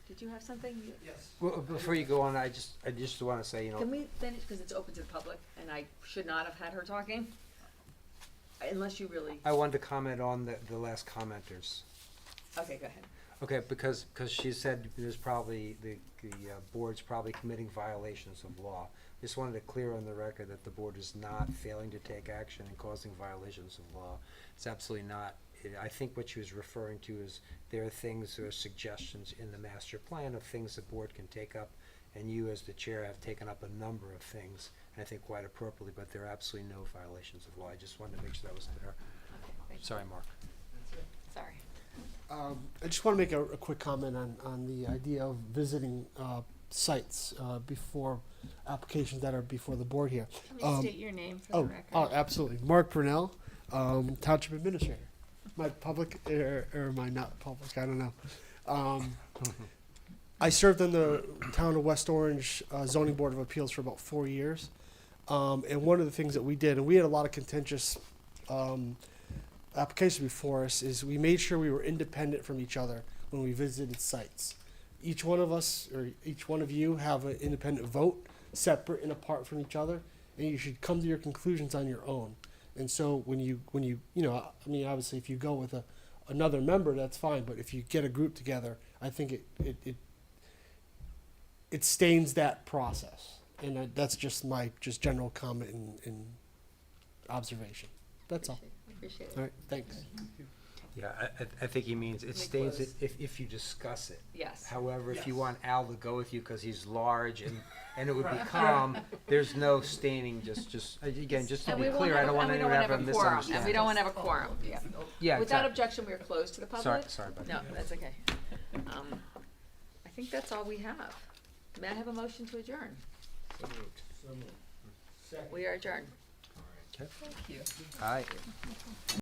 Speaker 1: Did you have something?
Speaker 3: Yes.
Speaker 8: Well, before you go on, I just want to say,
Speaker 1: Can we finish, because it's open to the public, and I should not have had her talking? Unless you really,
Speaker 8: I wanted to comment on the last commenters.
Speaker 1: okay, go ahead.
Speaker 8: Okay, because she said there's probably, the board's probably committing violations of law. Just wanted to clear on the record that the board is not failing to take action and causing violations of law. It's absolutely not. I think what she was referring to is there are things, or suggestions in the master plan of things the board can take up, and you as the chair have taken up a number of things, and I think quite appropriately, but there are absolutely no violations of law. I just wanted to make sure that was clear.
Speaker 1: Okay, thank you.
Speaker 8: Sorry, Mark.
Speaker 1: Sorry.
Speaker 14: I just want to make a quick comment on the idea of visiting sites before applications that are before the board here.
Speaker 2: Let me state your name for the record.
Speaker 14: Oh, absolutely. Mark Brunell, Township Administrator. Am I public or am I not public? I don't know. I served on the Town of West Orange Zoning Board of Appeals for about 4 years. And one of the things that we did, and we had a lot of contentious applications before us, is we made sure we were independent from each other when we visited sites. Each one of us, or each one of you, have an independent vote, separate and apart from each other, and you should come to your conclusions on your own. And so when you obviously if you go with another member, that's fine, but if you get a group together, I think it stains that process. And that's just my general comment and observation. That's all.
Speaker 1: Appreciate it.
Speaker 14: All right, thanks.
Speaker 8: Yeah, I think he means it
Speaker 1: Make
Speaker 8: stains it
Speaker 1: close.
Speaker 8: if you discuss it.
Speaker 1: Yes.
Speaker 8: However, if you
Speaker 3: Yes.
Speaker 8: want Al to go with you because he's large and it would be calm, there's no staining, just, again, just to
Speaker 1: And
Speaker 8: be
Speaker 1: we won't
Speaker 8: clear, I
Speaker 1: have
Speaker 8: don't
Speaker 1: a-
Speaker 8: want
Speaker 1: and we
Speaker 8: anyone
Speaker 1: don't
Speaker 8: to have a
Speaker 1: quorum, and
Speaker 8: misunderstanding.
Speaker 1: we don't wanna have a quorum, yeah.
Speaker 8: Yeah,
Speaker 1: Without
Speaker 8: exactly.
Speaker 1: objection, we are closed to the public?
Speaker 8: Sorry about
Speaker 1: No,
Speaker 8: that.
Speaker 1: that's okay. I think that's all we have. May I have a motion to adjourn?
Speaker 3: So moved. Second.
Speaker 1: We are adjourned.
Speaker 12: Thank you.
Speaker 8: All right.